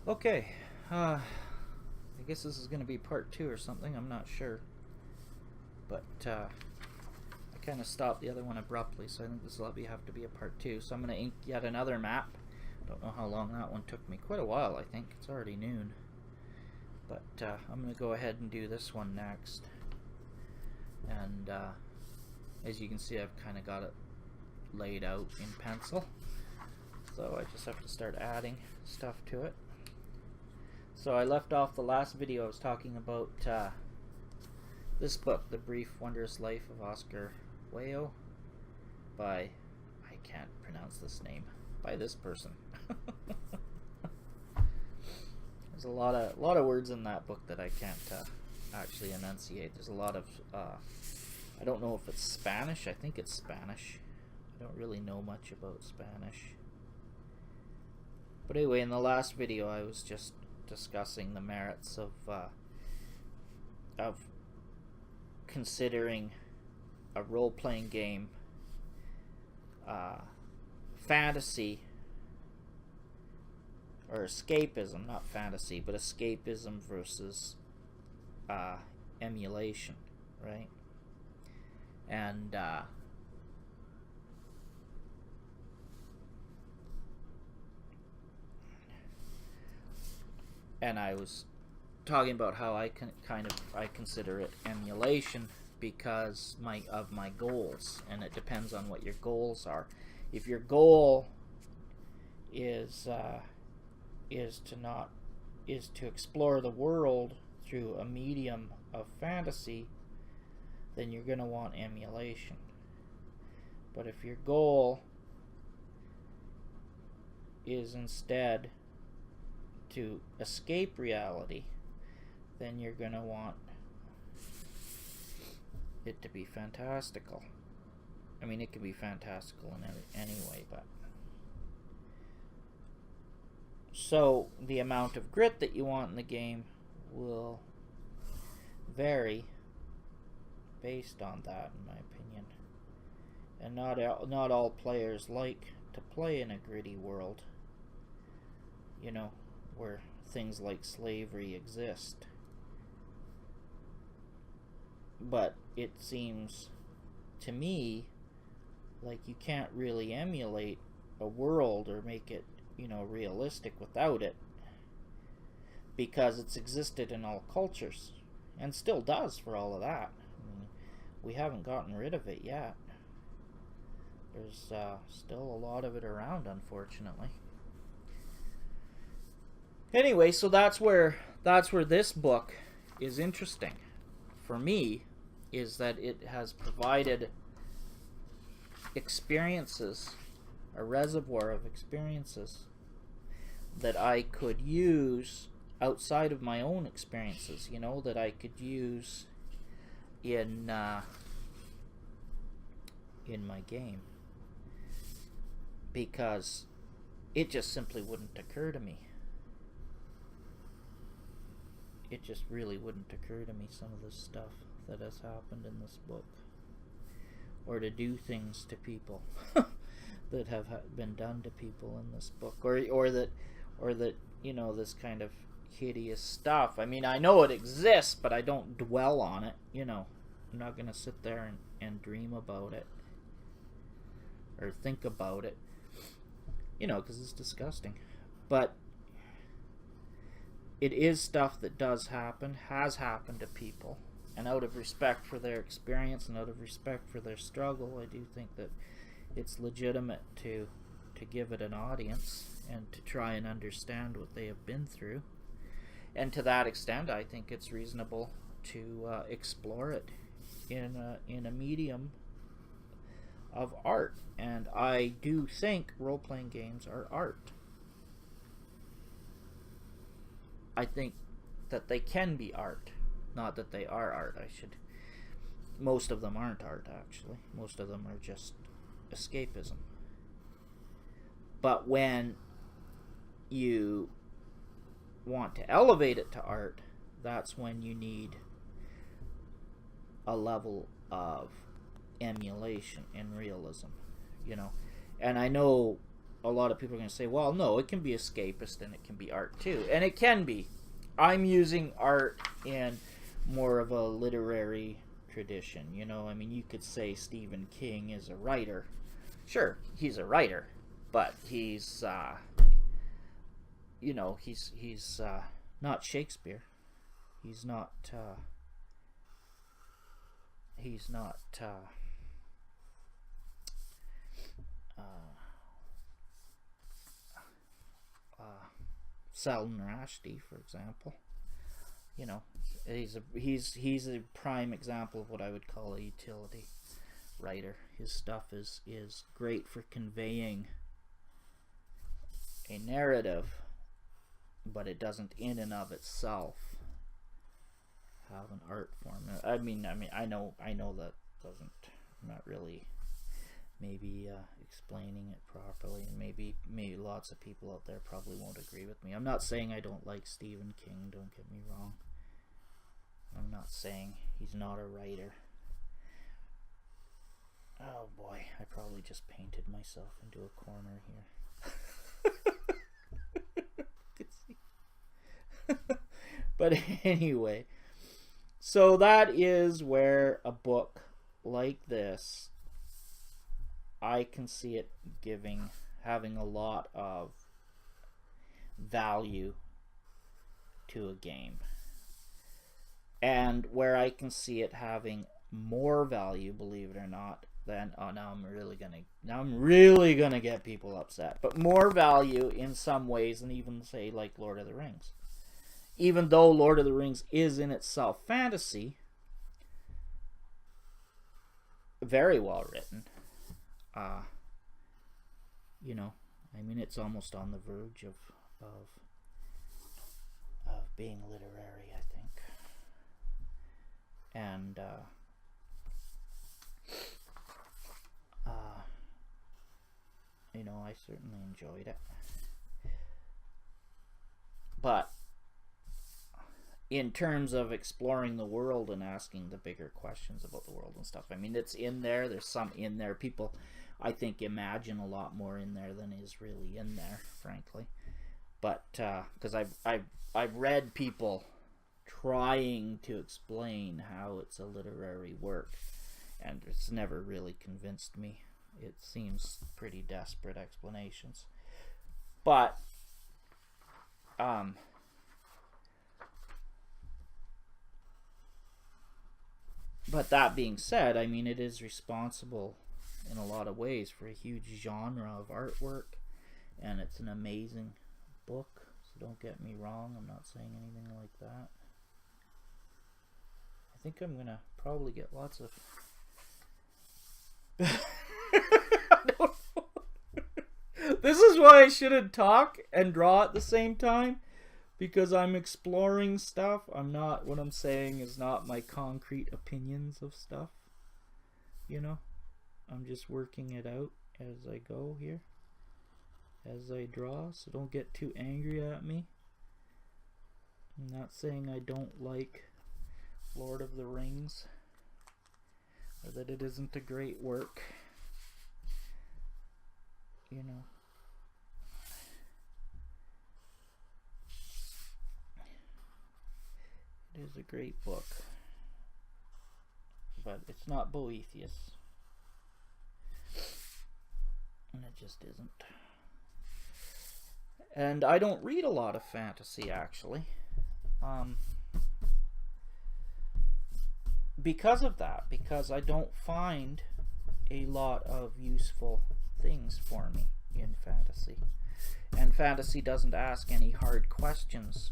Okay, I guess this is going to be part 2 or something, I'm not sure. But I kind of stopped the other one abruptly, so I think this will have to be a part 2. So I'm going to ink yet another map. Don't know how long that one took me. Quite a while, I think. It's already noon. But I'm going to go ahead and do this one next. And as you can see, I've kind of got it laid out in pencil. So I just have to start adding stuff to it. So I left off the last video. I was talking about this book, The Brief Wondrous Life of Oscar Wilde, by, I can't pronounce this name, by this person. There's a lot of words in that book that I can't actually enunciate. There's a lot of I don't know if it's Spanish. I think it's Spanish. I don't really know much about Spanish. But anyway, in the last video I was just discussing the merits of considering a role-playing game fantasy or escapism, not fantasy, but escapism versus emulation, right? And I was talking about how I consider it emulation because of my goals, and it depends on what your goals are. If your goal is to explore the world through a medium of fantasy, then you're going to want emulation. But if your goal is instead to escape reality, then you're going to want it to be fantastical. I mean, it can be fantastical in any way, but so the amount of grit that you want in the game will vary based on that, in my opinion. And not all players like to play in a gritty world, you know, where things like slavery exist. But it seems to me like you can't really emulate a world or make it, you know, realistic without it, because it's existed in all cultures and still does for all of that. I mean, we haven't gotten rid of it yet. There's still a lot of it around, unfortunately. Anyway, so that's where this book is interesting for me, is that it has provided experiences, a reservoir of experiences that I could use outside of my own experiences, you know, that I could use in my game, because it just simply wouldn't occur to me. It just really wouldn't occur to me, some of the stuff that has happened in this book, or to do things to people that have been done to people in this book, or that you know, this kind of hideous stuff. I mean, I know it exists, but I don't dwell on it, you know. I'm not gonna sit there and dream about it or think about it, you know, because it's disgusting. But it is stuff that does happen, has happened to people, and out of respect for their experience and out of respect for their struggle, I do think that it's legitimate to give it an audience and to try and understand what they have been through. And to that extent, I think it's reasonable to explore it in a medium of art. And I do think role-playing games are art. I think that they can be art, not that they are art. Most of them aren't art, actually. Most of them are just escapism. But when you want to elevate it to art, that's when you need a level of emulation and realism, you know. And I know a lot of people are going to say, well, no, it can be escapist and it can be art too. And it can be. I'm using art in more of a literary tradition. You know, I mean, you could say Stephen King is a writer. Sure, he's a writer, but he's, you know, he's not Shakespeare. He's not, Salman Rushdie, for example. You know, he's a prime example of what I would call a utility writer. His stuff is great for conveying a narrative, but it doesn't in and of itself have an art form. I mean, I know that doesn't. I'm not really maybe explaining it properly, and maybe lots of people out there probably won't agree with me. I'm not saying I don't like Stephen King, don't get me wrong. I'm not saying he's not a writer. Oh boy, I probably just painted myself into a corner here. But anyway, so that is where a book like this, I can see it having a lot of value to a game. And where I can see it having more value, believe it or not, than now I'm really gonna get people upset. But more value in some ways than even say like Lord of the Rings. Even though Lord of the Rings is in itself fantasy, very well written. You know, I mean, it's almost on the verge of being literary, I think. And you know, I certainly enjoyed it. But in terms of exploring the world and asking the bigger questions about the world and stuff, I mean, it's in there. There's some in there. People, I think, imagine a lot more in there than is really in there, frankly. But because I've read people trying to explain how it's a literary work, and it's never really convinced me. It seems pretty desperate explanations. But that being said, I mean, it is responsible in a lot of ways for a huge genre of artwork, and it's an amazing book, so don't get me wrong, I'm not saying anything like that. I think I'm gonna probably get lots of I don't know. This is why I shouldn't talk and draw at the same time, because I'm exploring stuff. What I'm saying is not my concrete opinions of stuff. You know, I'm just working it out as I go here, as I draw, so don't get too angry at me. I'm not saying I don't like Lord of the Rings, or that it isn't a great work. You know, it is a great book, but it's not Boethius, and it just isn't. And I don't read a lot of fantasy, actually, because of that, because I don't find a lot of useful things for me in fantasy, and fantasy doesn't ask any hard questions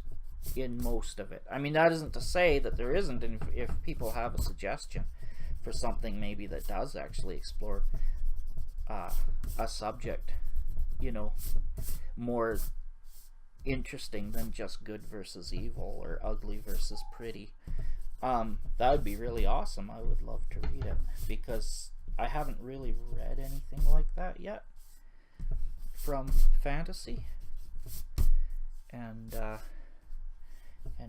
in most of it. I mean, that isn't to say that there isn't, and if people have a suggestion for something maybe that does actually explore a subject, you know, more interesting than just good versus evil or ugly versus pretty, that would be really awesome. I would love to read it, because I haven't really read anything like that yet from fantasy, and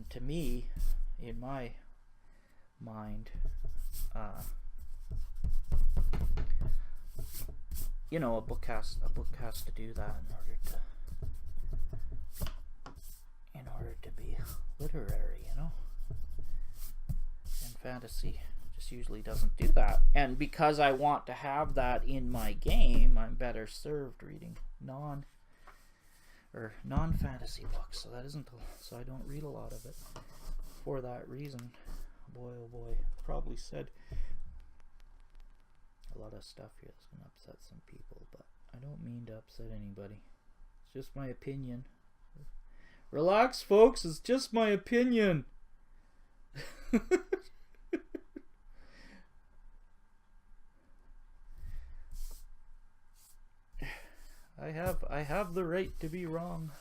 to me, in my mind, you know, a book has to do that in order to be literary, you know. And fantasy just usually doesn't do that. And because I want to have that in my game, I'm better served reading non-fantasy books. So that isn't, so I don't read a lot of it for that reason. Boy, oh boy, probably said a lot of stuff here that's gonna upset some people, but I don't mean to upset anybody. It's just my opinion. Relax, folks, it's just my opinion. I have the right to be wrong.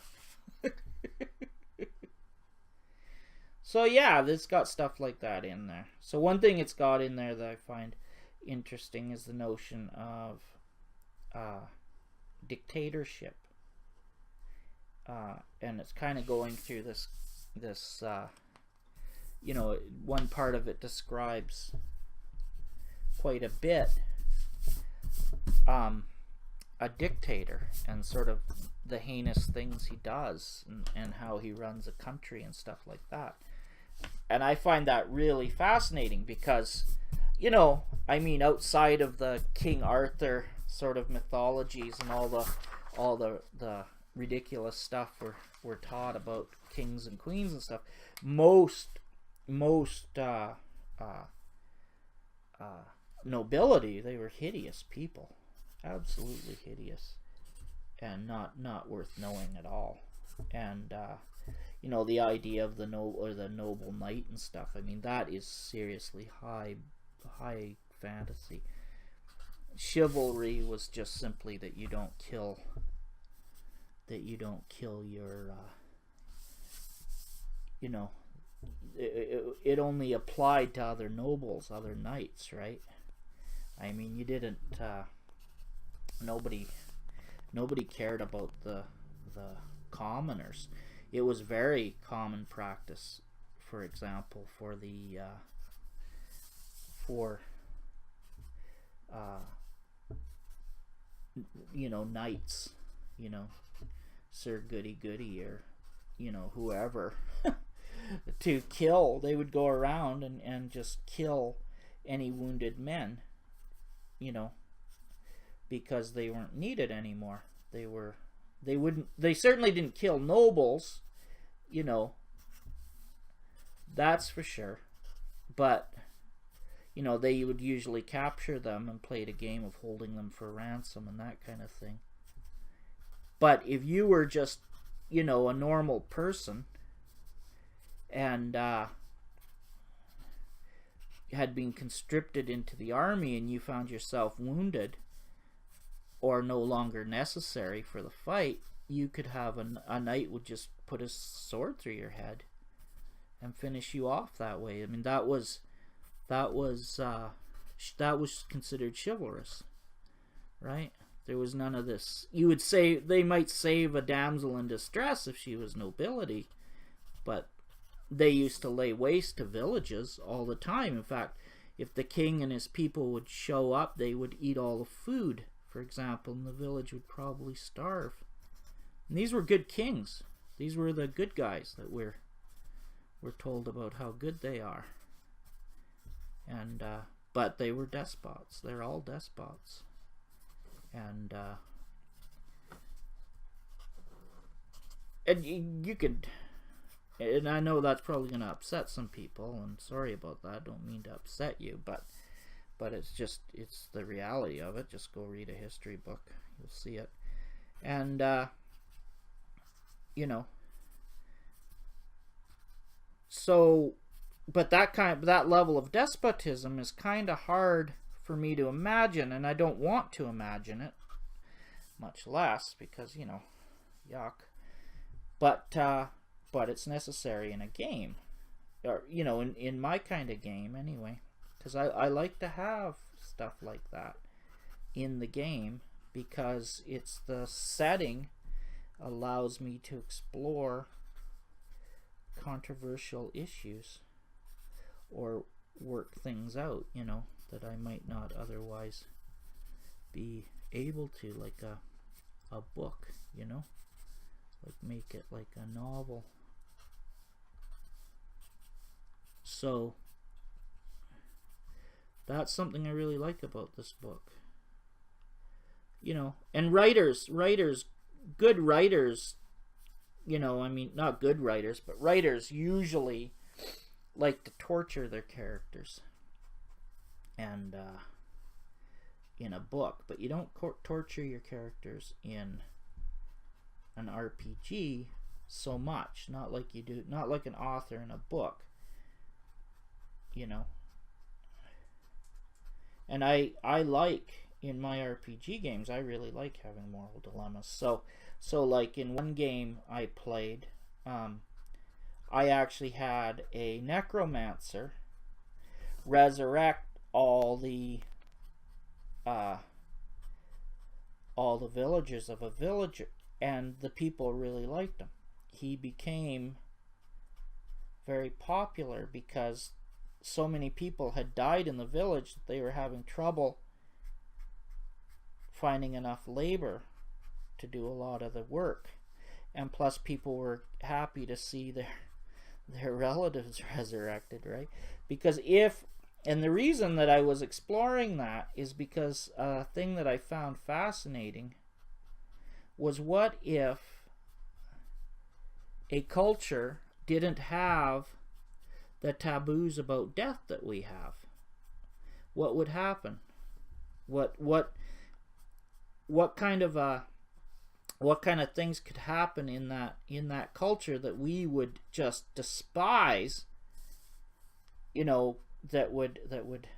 So yeah, it's got stuff like that in there. So one thing it's got in there that I find interesting is the notion of dictatorship, and it's kind of going through this you know, one part of it describes quite a bit a dictator and sort of the heinous things he does, and how he runs a country and stuff like that. And I find that really fascinating because, you know, I mean, outside of the King Arthur sort of mythologies and all the ridiculous stuff we're taught about kings and queens and stuff, most nobility, they were hideous people, absolutely hideous, and not worth knowing at all. And you know, the idea of the noble knight and stuff, I mean, that is seriously high fantasy. Chivalry was just simply that you don't kill your you know, it only applied to other nobles, other knights, right? I mean, you didn't nobody cared about the commoners. It was very common practice, for example, for the you know, knights, you know, Sir Goody Goody, or, you know, whoever, to kill. They would go around and just kill any wounded men, you know, because they weren't needed anymore. They certainly didn't kill nobles, you know, that's for sure. But, you know, they would usually capture them and played a game of holding them for ransom and that kind of thing. But if you were just, you know, a normal person and had been conscripted into the army and you found yourself wounded or no longer necessary for the fight, you could have a knight would just put his sword through your head and finish you off that way. I mean, that was considered chivalrous, right? There was none of this. You would say they might save a damsel in distress if she was nobility, but they used to lay waste to villages all the time. In fact, if the king and his people would show up, they would eat all the food, for example, and the village would probably starve. And these were good kings. These were the good guys that we're told about how good they are. And but they were despots. They're all despots. And you could, and I know that's probably going to upset some people, and sorry about that. I don't mean to upset you, but it's the reality of it. Just go read a history book, you'll see it. And you know, so, but that level of despotism is kind of hard for me to imagine, and I don't want to imagine it, much less, because, you know, yuck. But it's necessary in a game, or, you know, in my kind of game anyway, because I like to have stuff like that in the game, because it's the setting allows me to explore controversial issues or work things out, you know, that I might not otherwise be able to, like a book, you know, like make it like a novel. So that's something I really like about this book. You know, and writers, good writers, you know, I mean, not good writers, but writers usually like to torture their characters. And in a book, but you don't torture your characters in an RPG so much, not like you do, not like an author in a book, you know. And I like, in my RPG games, I really like having moral dilemmas. So like in one game I played, I actually had a necromancer resurrect all the villagers of a village, and the people really liked him. He became very popular because so many people had died in the village that they were having trouble finding enough labor to do a lot of the work. And plus people were happy to see their relatives resurrected, right? Because and the reason that I was exploring that is because a thing that I found fascinating was, what if a culture didn't have the taboos about death that we have? What would happen? What kind of things could happen in that culture that we would just despise, you know, that would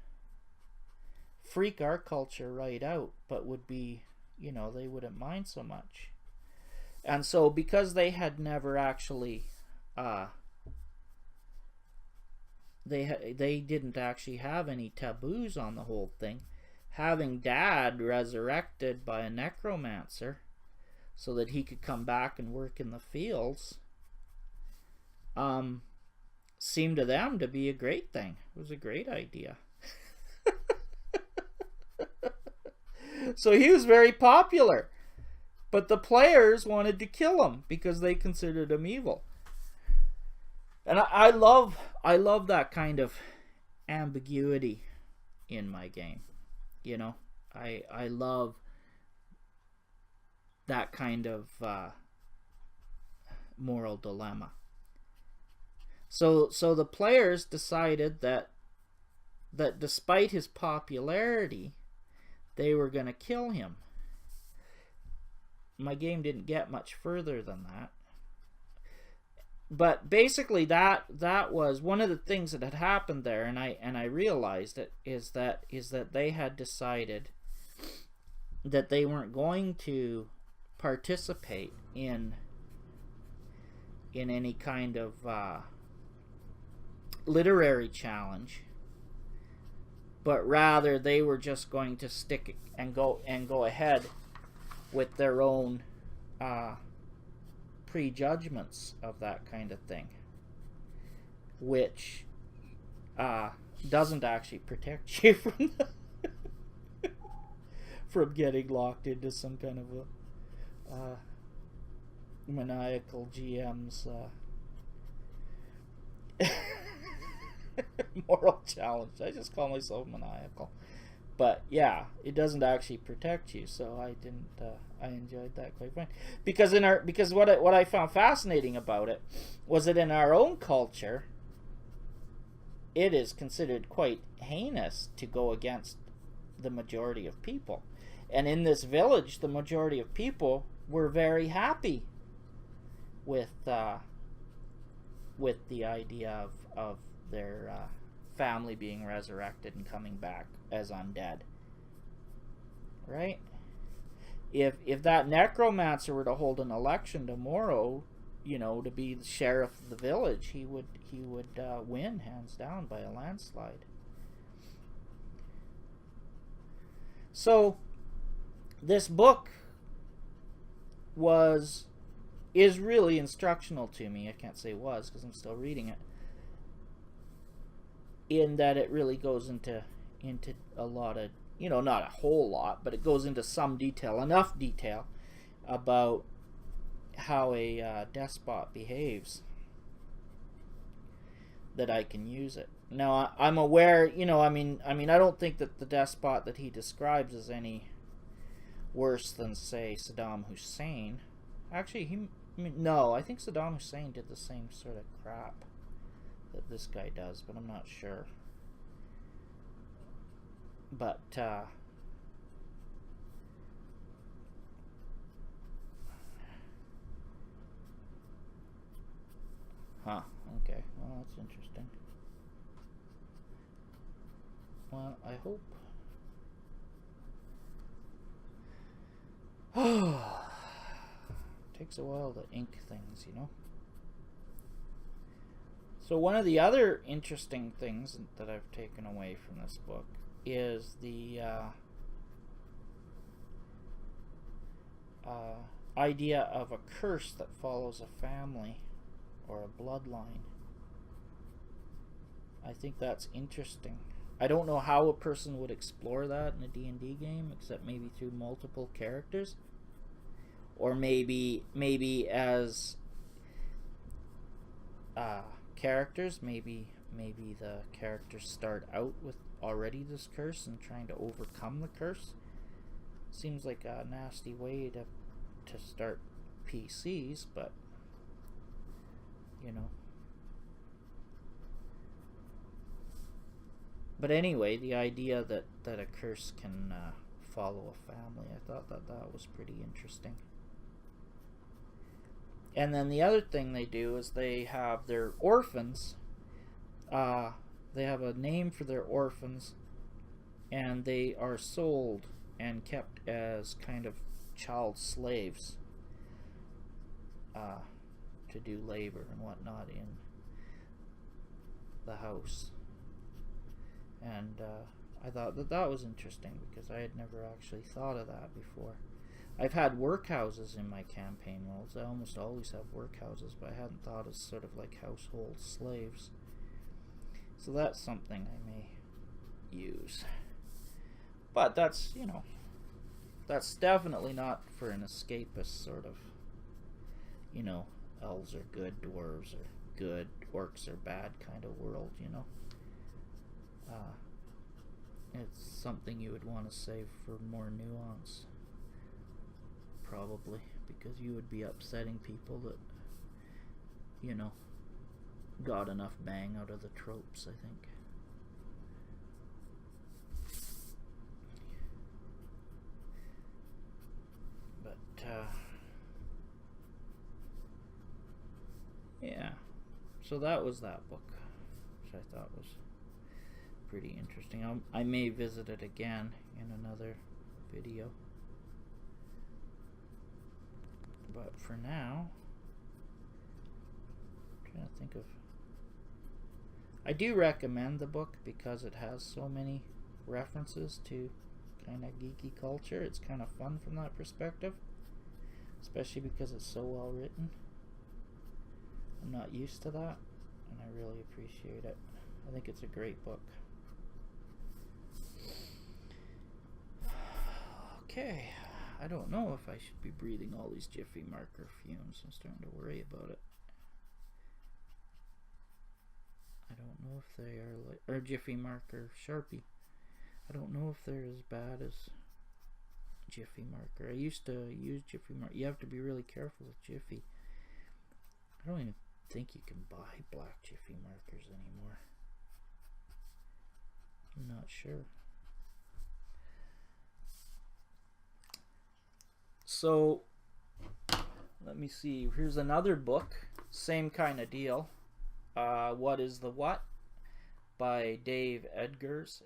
freak our culture right out, but would be, you know, they wouldn't mind so much. And so because they had never actually they didn't actually have any taboos on the whole thing, having Dad resurrected by a necromancer so that he could come back and work in the fields seemed to them to be a great thing. It was a great idea. So he was very popular, but the players wanted to kill him because they considered him evil. And I love that kind of ambiguity in my game. You know, I love that kind of moral dilemma. So the players decided that despite his popularity, they were going to kill him. My game didn't get much further than that. But basically that was one of the things that had happened there, and I realized it, is that they had decided that they weren't going to participate in any kind of literary challenge, but rather they were just going to stick and go ahead with their own prejudgments of that kind of thing, which doesn't actually protect you from getting locked into some kind of a maniacal GM's moral challenge. I just call myself maniacal, but yeah, it doesn't actually protect you. So I didn't. I enjoyed that quite fine, because what I found fascinating about it was that in our own culture, it is considered quite heinous to go against the majority of people, and in this village, the majority of people were very happy with the idea of their family being resurrected and coming back as undead, right? If that necromancer were to hold an election tomorrow, you know, to be the sheriff of the village, he would win hands down by a landslide. So this book is really instructional to me. I can't say was, because I'm still reading it, in that it really goes into a lot of you know, not a whole lot, but it goes into some detail, enough detail about how a despot behaves that I can use it. Now I'm aware, you know, I mean, I don't think that the despot that he describes is any worse than, say, Saddam Hussein. Actually, no, I think Saddam Hussein did the same sort of crap that this guy does, but I'm not sure. But huh, okay, well, that's interesting. Well, I hope. Takes a while to ink things, you know. So one of the other interesting things that I've taken away from this book is the idea of a curse that follows a family or a bloodline. I think that's interesting. I don't know how a person would explore that in a D&D game, except maybe through multiple characters, or maybe as characters. Maybe the characters start out with already this curse and trying to overcome the curse. Seems like a nasty way to start PCs, but you know. But anyway, the idea that a curse can follow a family, I thought that was pretty interesting. And then the other thing they do is they have their orphans. They have a name for their orphans, and they are sold and kept as kind of child slaves to do labor and whatnot in the house. And I thought that was interesting because I had never actually thought of that before. I've had workhouses in my campaign worlds. I almost always have workhouses, but I hadn't thought of sort of like household slaves. So that's something I may use. But that's, you know, that's definitely not for an escapist sort of, you know, elves are good, dwarves are good, orcs are bad kind of world, you know. It's something you would want to save for more nuance, probably, because you would be upsetting people that, you know, got enough bang out of the tropes, I think. But yeah, so that was that book, which I thought was pretty interesting. I may visit it again in another video, but for now, I'm trying to think of. I do recommend the book because it has so many references to kind of geeky culture. It's kind of fun from that perspective, especially because it's so well written. I'm not used to that, and I really appreciate it. I think it's a great book. Okay, I don't know if I should be breathing all these Jiffy marker fumes. I'm starting to worry about it. I don't know if they are like, or Jiffy marker Sharpie. I don't know if they're as bad as Jiffy marker. I used to use Jiffy marker. You have to be really careful with Jiffy. I don't even think you can buy black Jiffy markers anymore. I'm not sure. So, let me see. Here's another book. Same kind of deal. What is the What? By Dave Eggers.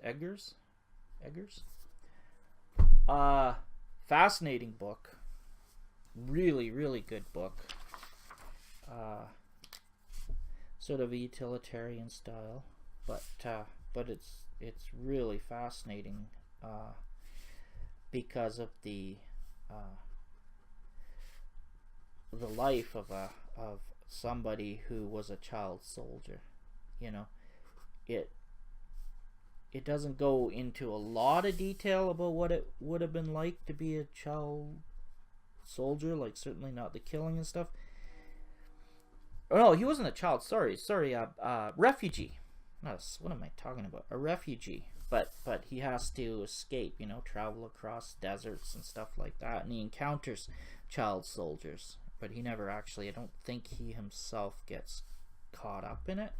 Fascinating book. Really, really good book. Sort of utilitarian style, but it's really fascinating because of the life of somebody who was a child soldier. You know, it doesn't go into a lot of detail about what it would have been like to be a child soldier, like certainly not the killing and stuff. Oh no, he wasn't a child. Sorry, refugee. What am I talking about? A refugee. But he has to escape, you know, travel across deserts and stuff like that, and he encounters child soldiers. But he never actually, I don't think he himself gets caught up in it.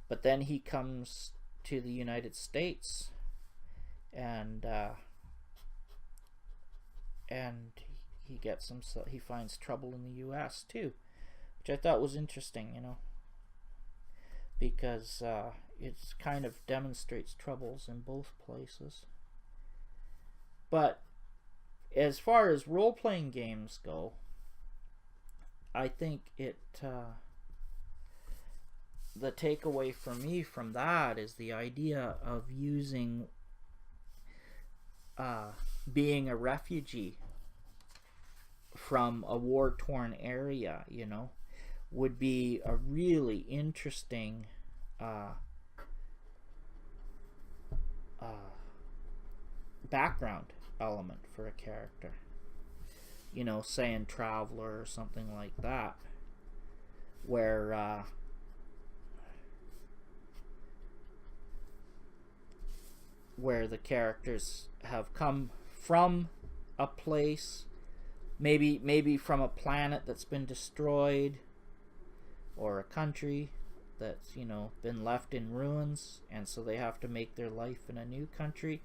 But then he comes to the United States, and he finds trouble in the U.S. too, which I thought was interesting, you know, because it kind of demonstrates troubles in both places. But as far as role-playing games go, I think the takeaway for me from that is the idea of using being a refugee from a war-torn area, you know, would be a really interesting background element for a character. You know, saying Traveler or something like that, where the characters have come from a place, maybe from a planet that's been destroyed, or a country that's, you know, been left in ruins, and so they have to make their life in a new country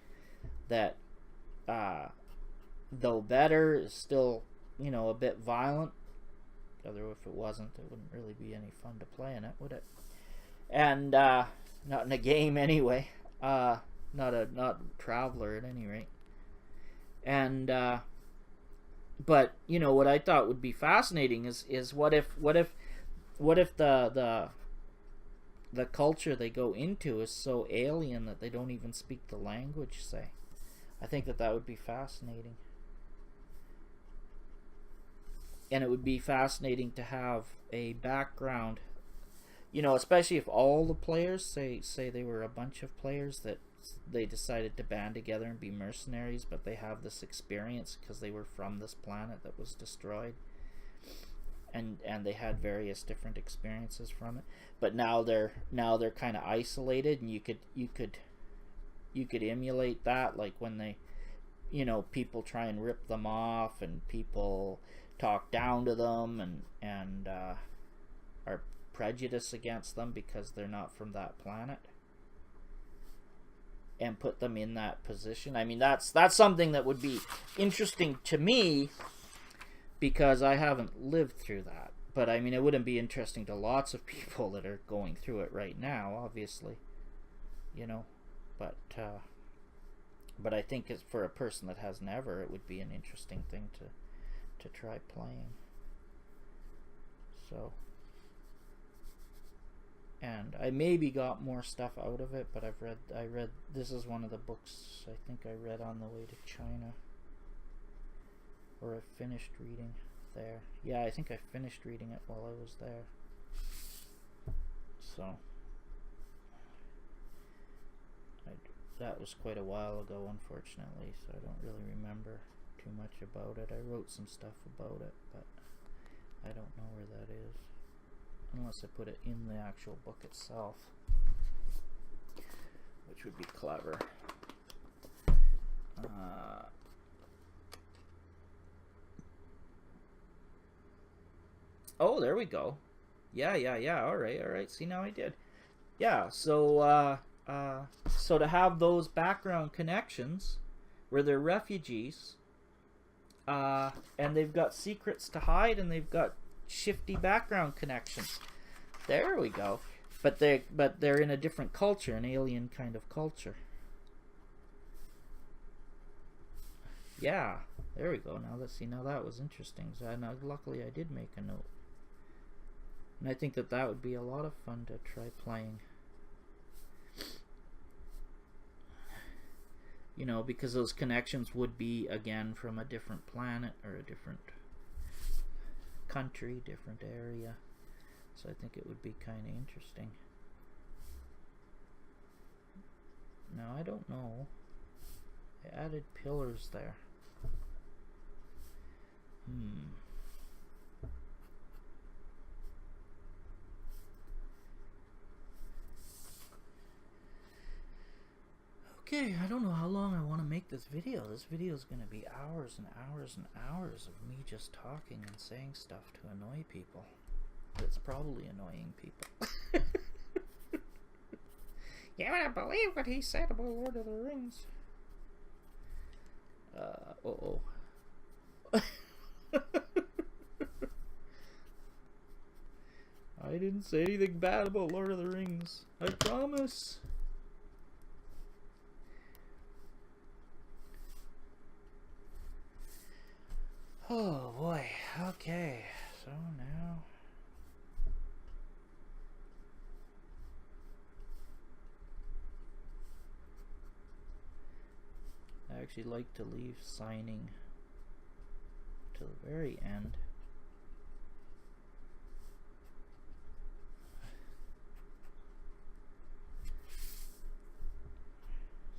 that, though better, is still, you know, a bit violent. Although if it wasn't, it wouldn't really be any fun to play in it, would it? And not in a game anyway. Not Traveler at any rate. And but you know what I thought would be fascinating is what if the culture they go into is so alien that they don't even speak the language, say. I think that would be fascinating. And it would be fascinating to have a background, you know, especially if all the players, say they were a bunch of players that they decided to band together and be mercenaries, but they have this experience because they were from this planet that was destroyed, and they had various different experiences from it. But now they're kind of isolated, and you could emulate that, like when they, you know, people try and rip them off, and people talk down to them, and are prejudiced against them because they're not from that planet, and put them in that position. I mean, that's something that would be interesting to me, because I haven't lived through that. But I mean, it wouldn't be interesting to lots of people that are going through it right now, obviously, you know. But I think it's for a person that has never, it would be an interesting thing to try playing. So, and I maybe got more stuff out of it, but I read this is one of the books I think I read on the way to China, or I finished reading there. Yeah, I think I finished reading it while I was there. So that was quite a while ago, unfortunately, so I don't really remember too much about it. I wrote some stuff about it, but I don't know where that is, unless I put it in the actual book itself, which would be clever. Oh, there we go. Yeah. All right. See, now I did. Yeah. So so to have those background connections where they're refugees, and they've got secrets to hide, and they've got shifty background connections. There we go. But they're in a different culture, an alien kind of culture. Yeah, there we go. Now let's see. Now that was interesting. So luckily I did make a note, and I think that would be a lot of fun to try playing. You know, because those connections would be, again, from a different planet or a different country, different area. So I think it would be kind of interesting. Now I don't know. I added pillars there. Okay, I don't know how long I want to make this video. This video is going to be hours and hours and hours of me just talking and saying stuff to annoy people. It's probably annoying people. You wouldn't believe what he said about Lord of the Rings. I didn't say anything bad about Lord of the Rings. I promise. Oh boy. Okay. So now. I actually like to leave signing to the very end.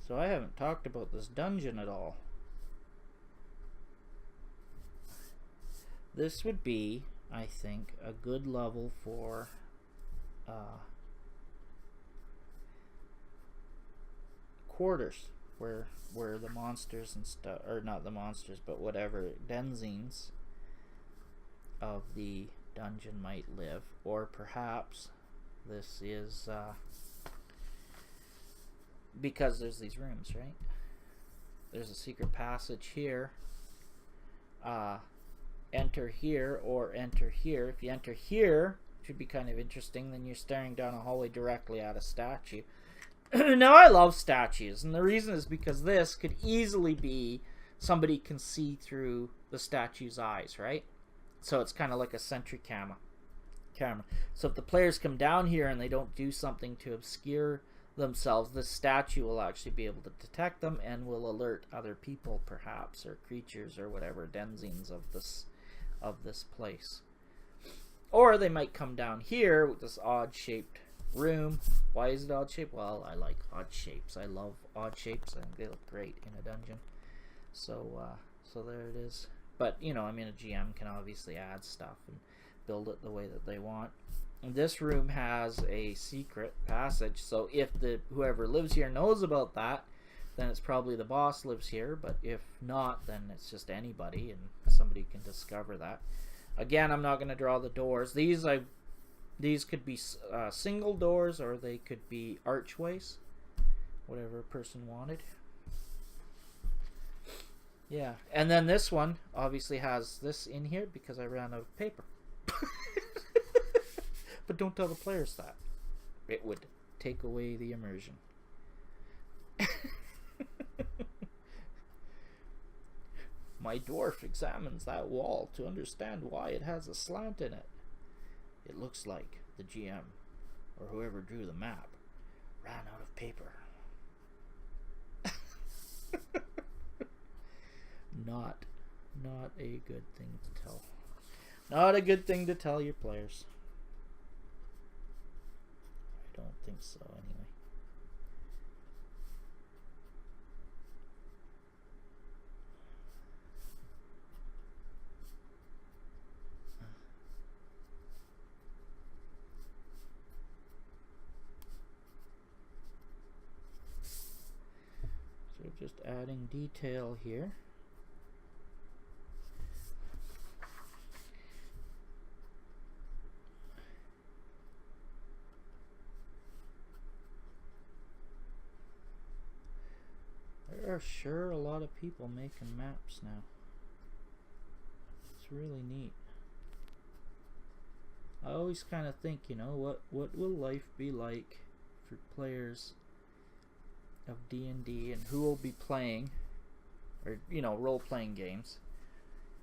So I haven't talked about this dungeon at all. This would be, I think, a good level for quarters, where the monsters and stuff, or not the monsters, but whatever denizens of the dungeon might live. Or perhaps this is because there's these rooms, right? There's a secret passage here. Enter here or enter here. If you enter here, it should be kind of interesting. Then you're staring down a hallway directly at a statue. Now, I love statues, and the reason is because this could easily be somebody can see through the statue's eyes, right? So it's kind of like a sentry camera. So if the players come down here and they don't do something to obscure themselves, the statue will actually be able to detect them and will alert other people, perhaps, or creatures or whatever denizens of this place. Or they might come down here with this odd shaped room. Why is it odd shaped? Well, I like odd shapes. I love odd shapes. I think they look great in a dungeon. So there it is. But you know, I mean, a GM can obviously add stuff and build it the way that they want. And this room has a secret passage, so if whoever lives here knows about that, then it's probably the boss lives here. But if not, then it's just anybody, and somebody can discover that. Again, I'm not going to draw the doors. These could be single doors, or they could be archways, whatever a person wanted. Yeah, and then this one obviously has this in here because I ran out of paper. But don't tell the players that. It would take away the immersion. My dwarf examines that wall to understand why it has a slant in it. It looks like the GM, or whoever drew the map, ran out of paper. Not a good thing to tell. Not a good thing to tell your players. I don't think so, anyway. So just adding detail here. There are sure a lot of people making maps now. It's really neat. I always kind of think, you know, what will life be like for players of D&D, and who will be playing, or, you know, role-playing games.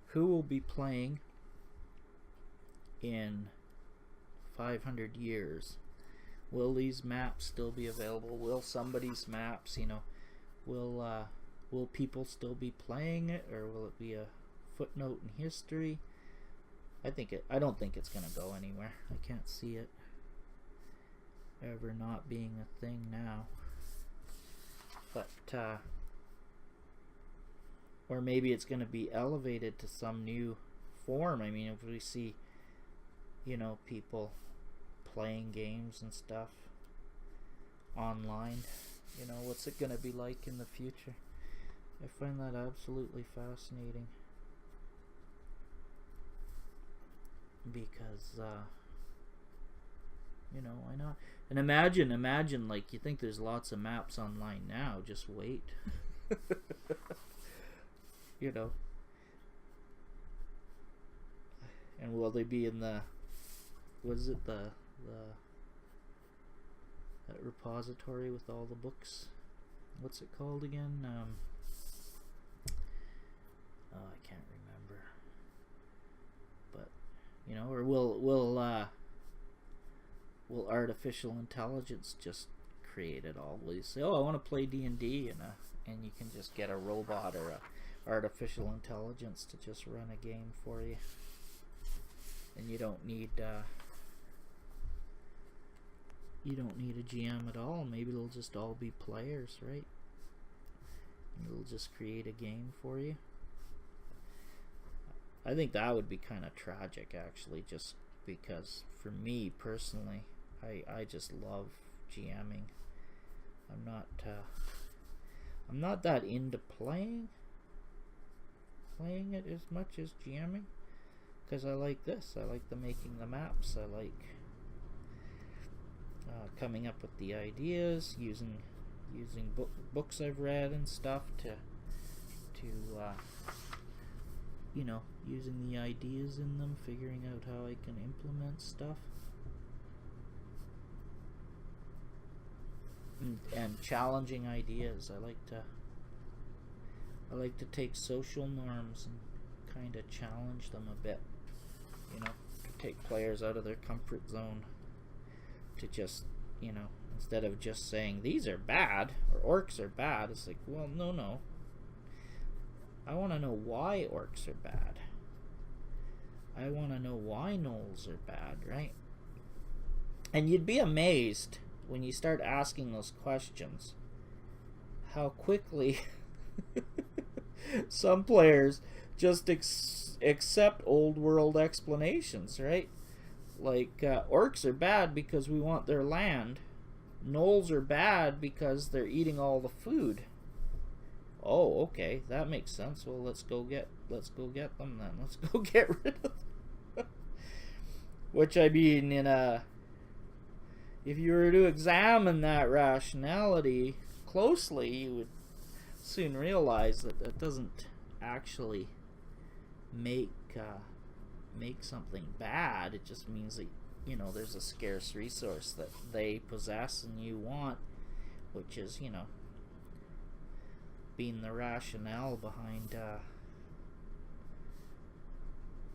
Who will be playing in 500 years? Will these maps still be available? Will somebody's maps, you know, will people still be playing it, or will it be a footnote in history? I don't think it's gonna go anywhere. I can't see it ever not being a thing now. But or maybe it's going to be elevated to some new form. I mean, if we see, you know, people playing games and stuff online, you know, what's it going to be like in the future? I find that absolutely fascinating, because you know, why not? And imagine, like, you think there's lots of maps online now, just wait. You know, and will they be in the, what is it, the that repository with all the books? What's it called again? Oh, I can't remember. But, you know, or will artificial intelligence just create it all? Will you say, oh, I want to play D&D, and you can just get a robot or a artificial intelligence to just run a game for you, and you don't need a GM at all. Maybe it'll just all be players, right? And it'll just create a game for you. I think that would be kind of tragic, actually, just because for me personally, I just love GMing. I'm not that into playing it as much as GMing, because I like this. I like the making the maps. I like coming up with the ideas, using books I've read and stuff to you know, using the ideas in them, figuring out how I can implement stuff, and challenging ideas. I like to take social norms and kind of challenge them a bit, you know, to take players out of their comfort zone, to just, you know, instead of just saying these are bad or orcs are bad, it's like, well, no, I want to know why orcs are bad. I want to know why gnolls are bad, right? And you'd be amazed when you start asking those questions how quickly some players just accept old world explanations, right? Like, orcs are bad because we want their land. Gnolls are bad because they're eating all the food. Oh, okay, that makes sense. Well, let's go get them then. Let's go get rid of them. Which, I mean, if you were to examine that rationality closely, you would soon realize that that doesn't actually make something bad. It just means that, you know, there's a scarce resource that they possess and you want, which is, you know, being the rationale behind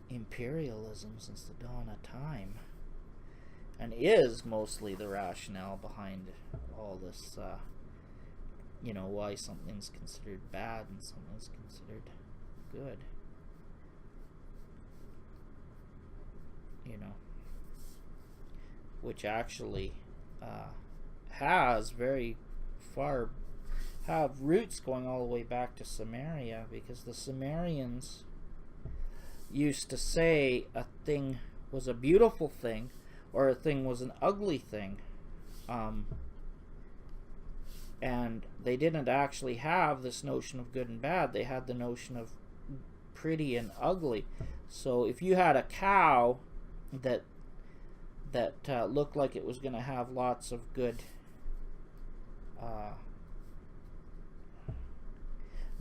imperialism since the dawn of time, and is mostly the rationale behind all this, you know, why something's considered bad and something's considered good, you know, which actually have roots going all the way back to Samaria, because the Sumerians used to say a thing was a beautiful thing or a thing was an ugly thing, and they didn't actually have this notion of good and bad. They had the notion of pretty and ugly. So if you had a cow that looked like it was going to have lots of good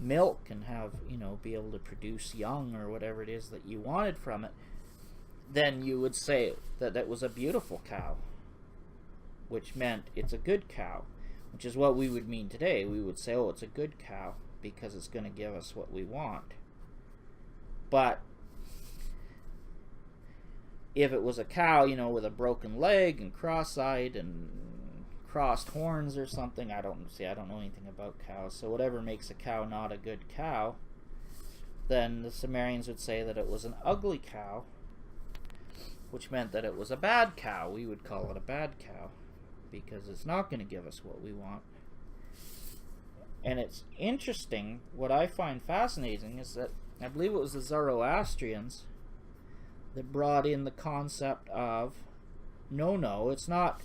milk and have, you know, be able to produce young or whatever it is that you wanted from it, then you would say that that was a beautiful cow, which meant it's a good cow, which is what we would mean today. We would say, oh, it's a good cow because it's going to give us what we want. But if it was a cow, you know, with a broken leg and cross-eyed and crossed horns or something, I don't know anything about cows, so whatever makes a cow not a good cow, then the Sumerians would say that it was an ugly cow, which meant that it was a bad cow. We would call it a bad cow because it's not going to give us what we want. And it's interesting, what I find fascinating is that I believe it was the Zoroastrians that brought in the concept of no, it's not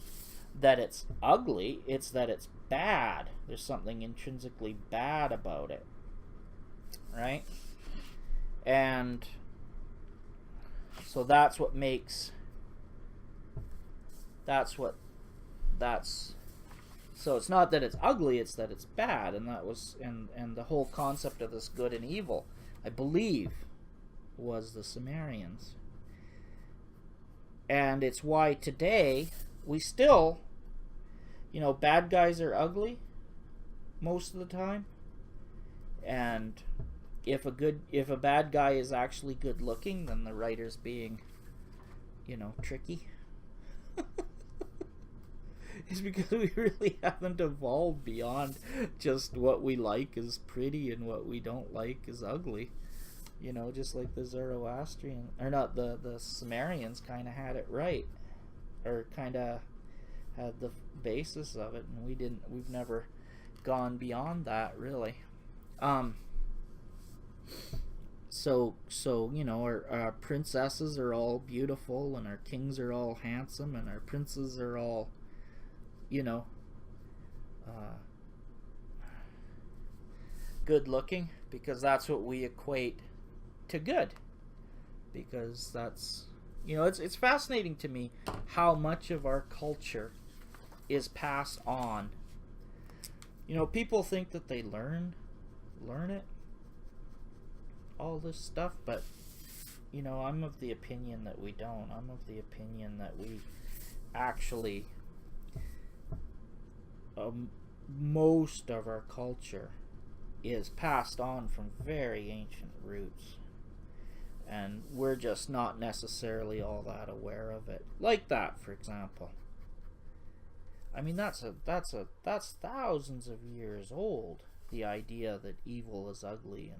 that it's ugly, it's that it's bad. There's something intrinsically bad about it, right? And so that's what makes that's so it's not that it's ugly, it's that it's bad. And that was and the whole concept of this good and evil, I believe, was the Sumerians. And it's why today we still, bad guys are ugly most of the time. And if a bad guy is actually good looking, then the writer's being, tricky. It's because we really haven't evolved beyond just what we like is pretty and what we don't like is ugly. Just like the Zoroastrian, or not, the Sumerians kind of had it right, or kind of had the basis of it, and we've never gone beyond that, really. So our princesses are all beautiful, and our kings are all handsome, and our princes are all, good looking, because that's what we equate to good. Because that's, it's fascinating to me how much of our culture is passed on. People think that they learn it, all this stuff, but I'm of the opinion that we don't. I'm of the opinion that we actually, most of our culture is passed on from very ancient roots, and we're just not necessarily all that aware of it. Like that, for example. I mean, that's thousands of years old. The idea that evil is ugly,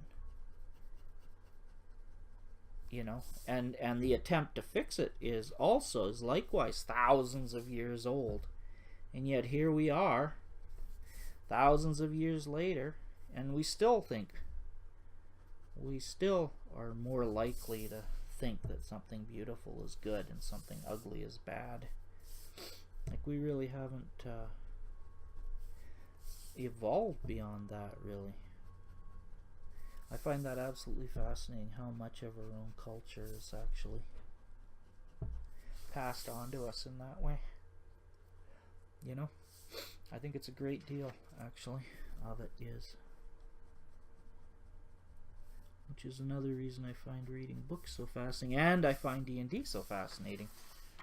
and the attempt to fix it is likewise thousands of years old. And yet here we are, thousands of years later, and we still are more likely to think that something beautiful is good and something ugly is bad. Like, we really haven't evolved beyond that, really. I find that absolutely fascinating, how much of our own culture is actually passed on to us in that way. I think it's a great deal, actually, of it is. Which is another reason I find reading books so fascinating, and I find D&D so fascinating.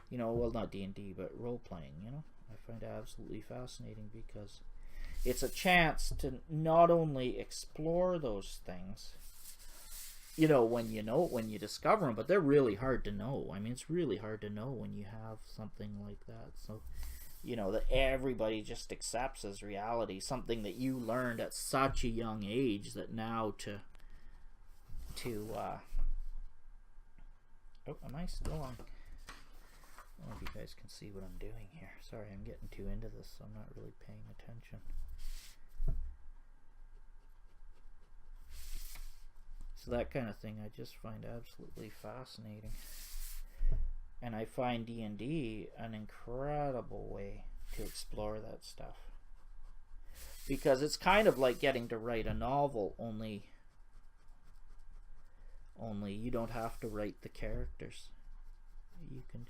Well, not D&D, but role-playing, I find it absolutely fascinating, because it's a chance to not only explore those things, when you discover them, but they're really hard to know. I mean, it's really hard to know when you have something like that. So, that everybody just accepts as reality, something that you learned at such a young age, that now am I still on? I don't know if you guys can see what I'm doing here. Sorry, I'm getting too into this, so I'm not really paying attention. So that kind of thing I just find absolutely fascinating. And I find D&D an incredible way to explore that stuff. Because it's kind of like getting to write a novel, only you don't have to write the characters. You can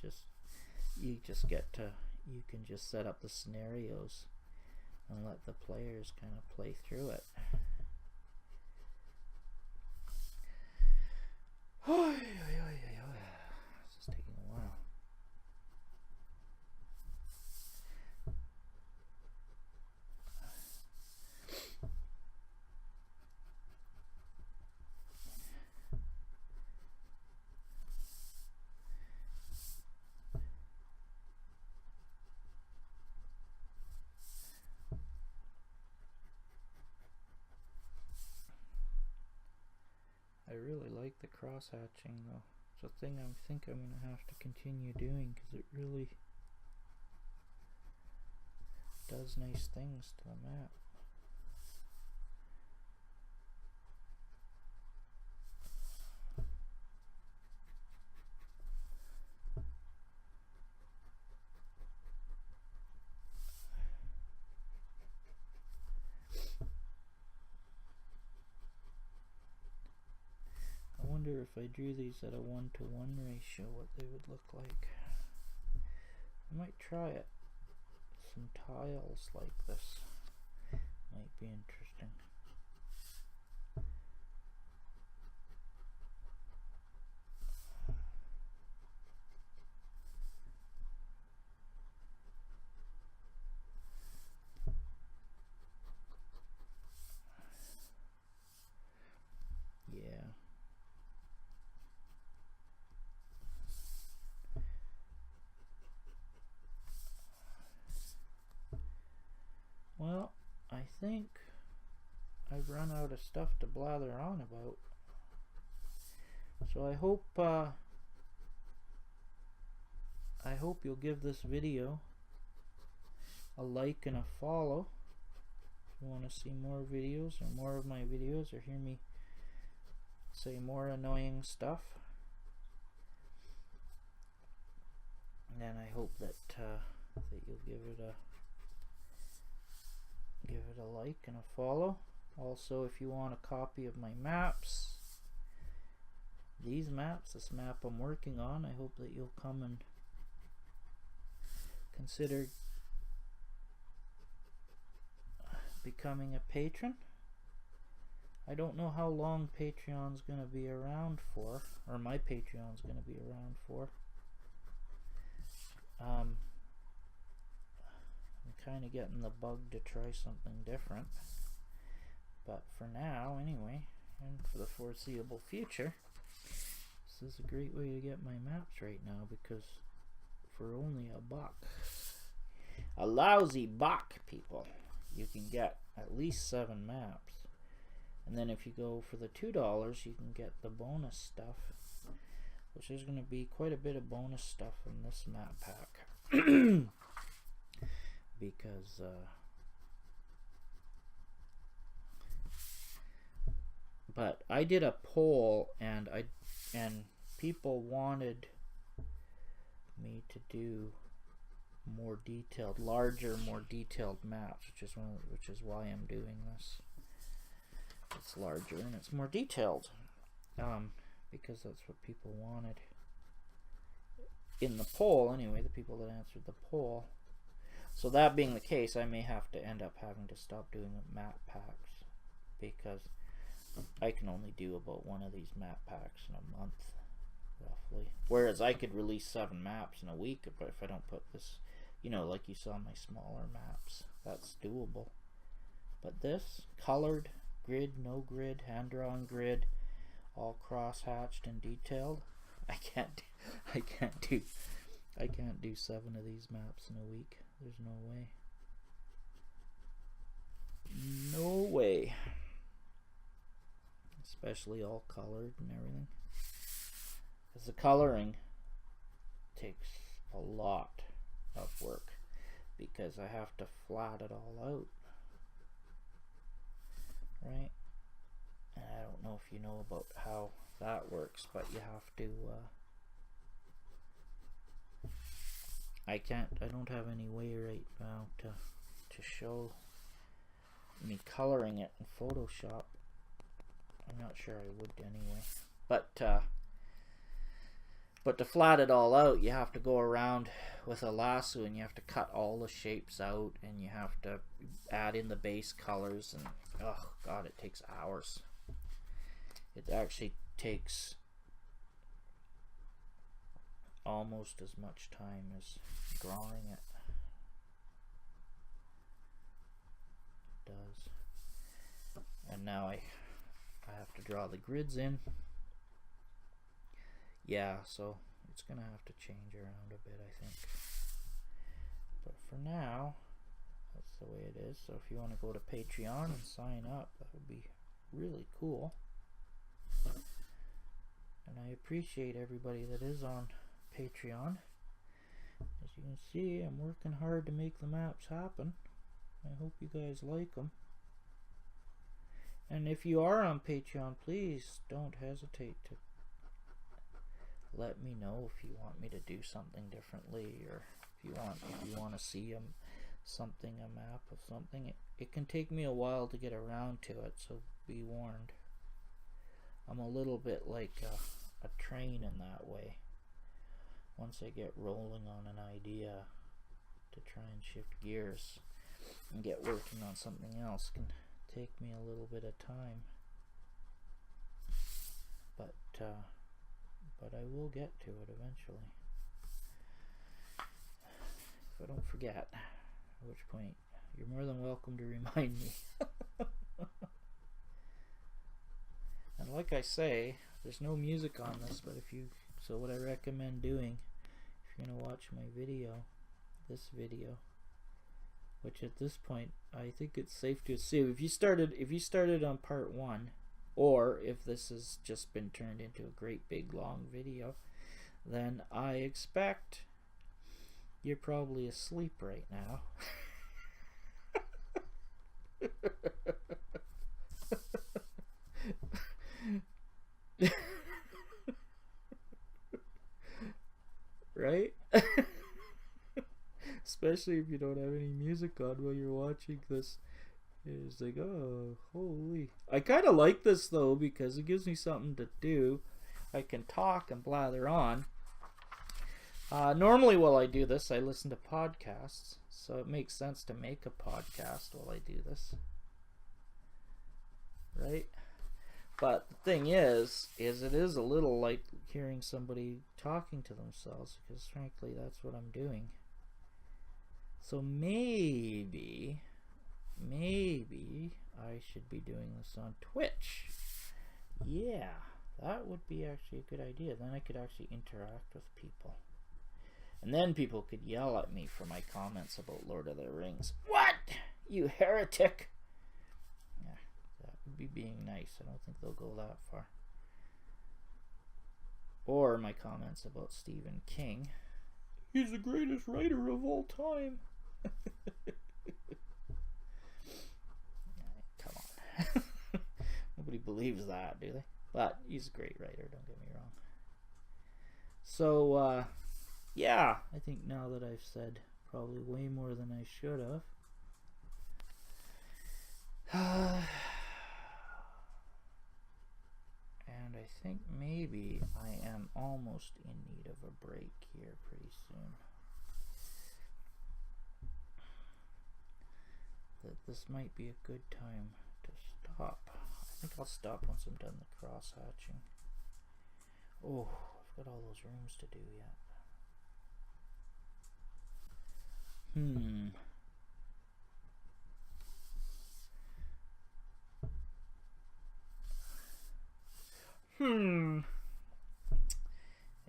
just set up the scenarios and let the players kind of play through it. It's just taking a while. I really like the cross-hatching, though. It's a thing I think I'm going to have to continue doing, because it really does nice things to the map. if I drew these at a 1-to-1 ratio what they would look like. I might try it. Some tiles like this might be interesting. Yeah. Well, I think I've run out of stuff to blather on about. So I hope you'll give this video a like and a follow if you want to see more videos or more of my videos or hear me say more annoying stuff. And then I hope that that you'll give it a like and a follow. Also, if you want a copy of my maps, these maps, this map I'm working on, I hope that you'll come and consider becoming a patron. I don't know how long Patreon's gonna be around for, or my Patreon's gonna be around for. I'm kind of getting the bug to try something different, but for now anyway, and for the foreseeable future, this is a great way to get my maps right now, because for only $1, a lousy buck, people, you can get at least 7 maps. And then if you go for the $2, you can get the bonus stuff, which is going to be quite a bit of bonus stuff in this map pack. Because but I did a poll, and people wanted me to do more detailed, larger, more detailed maps, which is why I'm doing this. It's larger and it's more detailed, because that's what people wanted in the poll. Anyway, the people that answered the poll. So that being the case, I may have to end up having to stop doing map packs, because I can only do about one of these map packs in a month, roughly. Whereas I could release 7 maps in a week, but if I don't put this, you know, like you saw my smaller maps, that's doable. But this, colored, grid, no grid, hand-drawn grid, all cross-hatched and detailed, I can't do 7 of these maps in a week. There's no way. No way. Especially all colored and everything. Because the coloring takes a lot of work, because I have to flat it all out. Right? And I don't know if you know about how that works, but you have to I don't have any way right now to show me coloring it in Photoshop. I'm not sure I would anyway. But to flat it all out, you have to go around with a lasso, and you have to cut all the shapes out, and you have to add in the base colors, and oh god, it takes hours. It actually takes almost as much time as drawing it. It does. And now I have to draw the grids in. Yeah, so it's gonna have to change around a bit, I think. But for now, that's the way it is. So if you want to go to Patreon and sign up, that would be really cool. And I appreciate everybody that is on Patreon. As you can see, I'm working hard to make the maps happen. I hope you guys like them. And if you are on Patreon, please don't hesitate to let me know if you want me to do something differently, or if you want to see a map of something. It can take me a while to get around to it, so be warned. I'm a little bit like a train in that way. Once I get rolling on an idea, to try and shift gears and get working on something else can take me a little bit of time. But I will get to it eventually. If I don't forget, at which point you're more than welcome to remind me. And like I say, there's no music on this, but so what I recommend doing, if you're gonna watch my video, this video, which at this point I think it's safe to assume, if you started on part 1, or if this has just been turned into a great big long video, then I expect you're probably asleep right now. Right? Especially if you don't have any music on while you're watching this. It's like, oh, holy. I kind of like this though, because it gives me something to do. I can talk and blather on. Normally while I do this, I listen to podcasts, so it makes sense to make a podcast while I do this. Right? But the thing is it is a little like hearing somebody talking to themselves, because frankly that's what I'm doing. So maybe I should be doing this on Twitch. Yeah, that would be actually a good idea. Then I could actually interact with people. And then people could yell at me for my comments about Lord of the Rings. What? You heretic! Yeah, that would be being nice. I don't think they'll go that far. Or my comments about Stephen King. He's the greatest writer of all time. Come on. Nobody believes that, do they? But he's a great writer, don't get me wrong. So, yeah, I think now that I've said probably way more than I should have. And I think maybe I am almost in need of a break here pretty soon. That this might be a good time to stop. I think I'll stop once I'm done the cross hatching. Oh, I've got all those rooms to do yet. I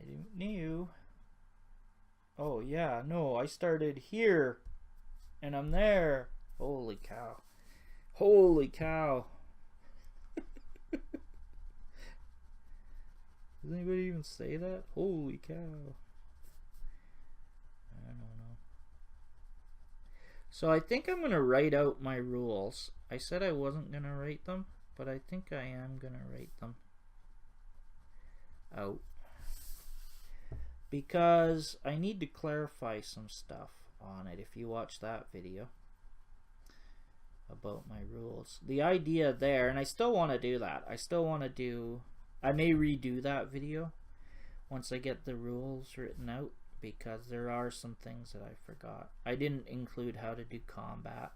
didn't know. Oh yeah, no, I started here and I'm there. Holy cow. Holy cow. Does anybody even say that? Holy cow. I don't know. So I think I'm going to write out my rules. I said I wasn't going to write them, but I think I am going to write them out. Because I need to clarify some stuff on it if you watch that video about my rules. The idea there, and I still want to do that. I may redo that video once I get the rules written out, because there are some things that I forgot. I didn't include how to do combat,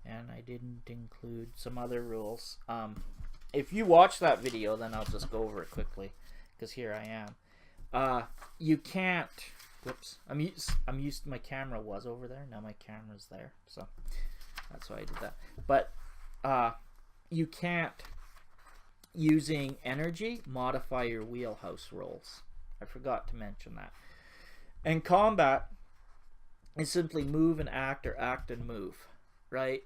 and I didn't include some other rules. If you watch that video, then I'll just go over it quickly, because here I am. You can't. Whoops. I'm used. My camera was over there. Now my camera's there, so that's why I did that. But you can't, using energy, modify your wheelhouse rolls. I forgot to mention that. And combat is simply move and act, or act and move, right?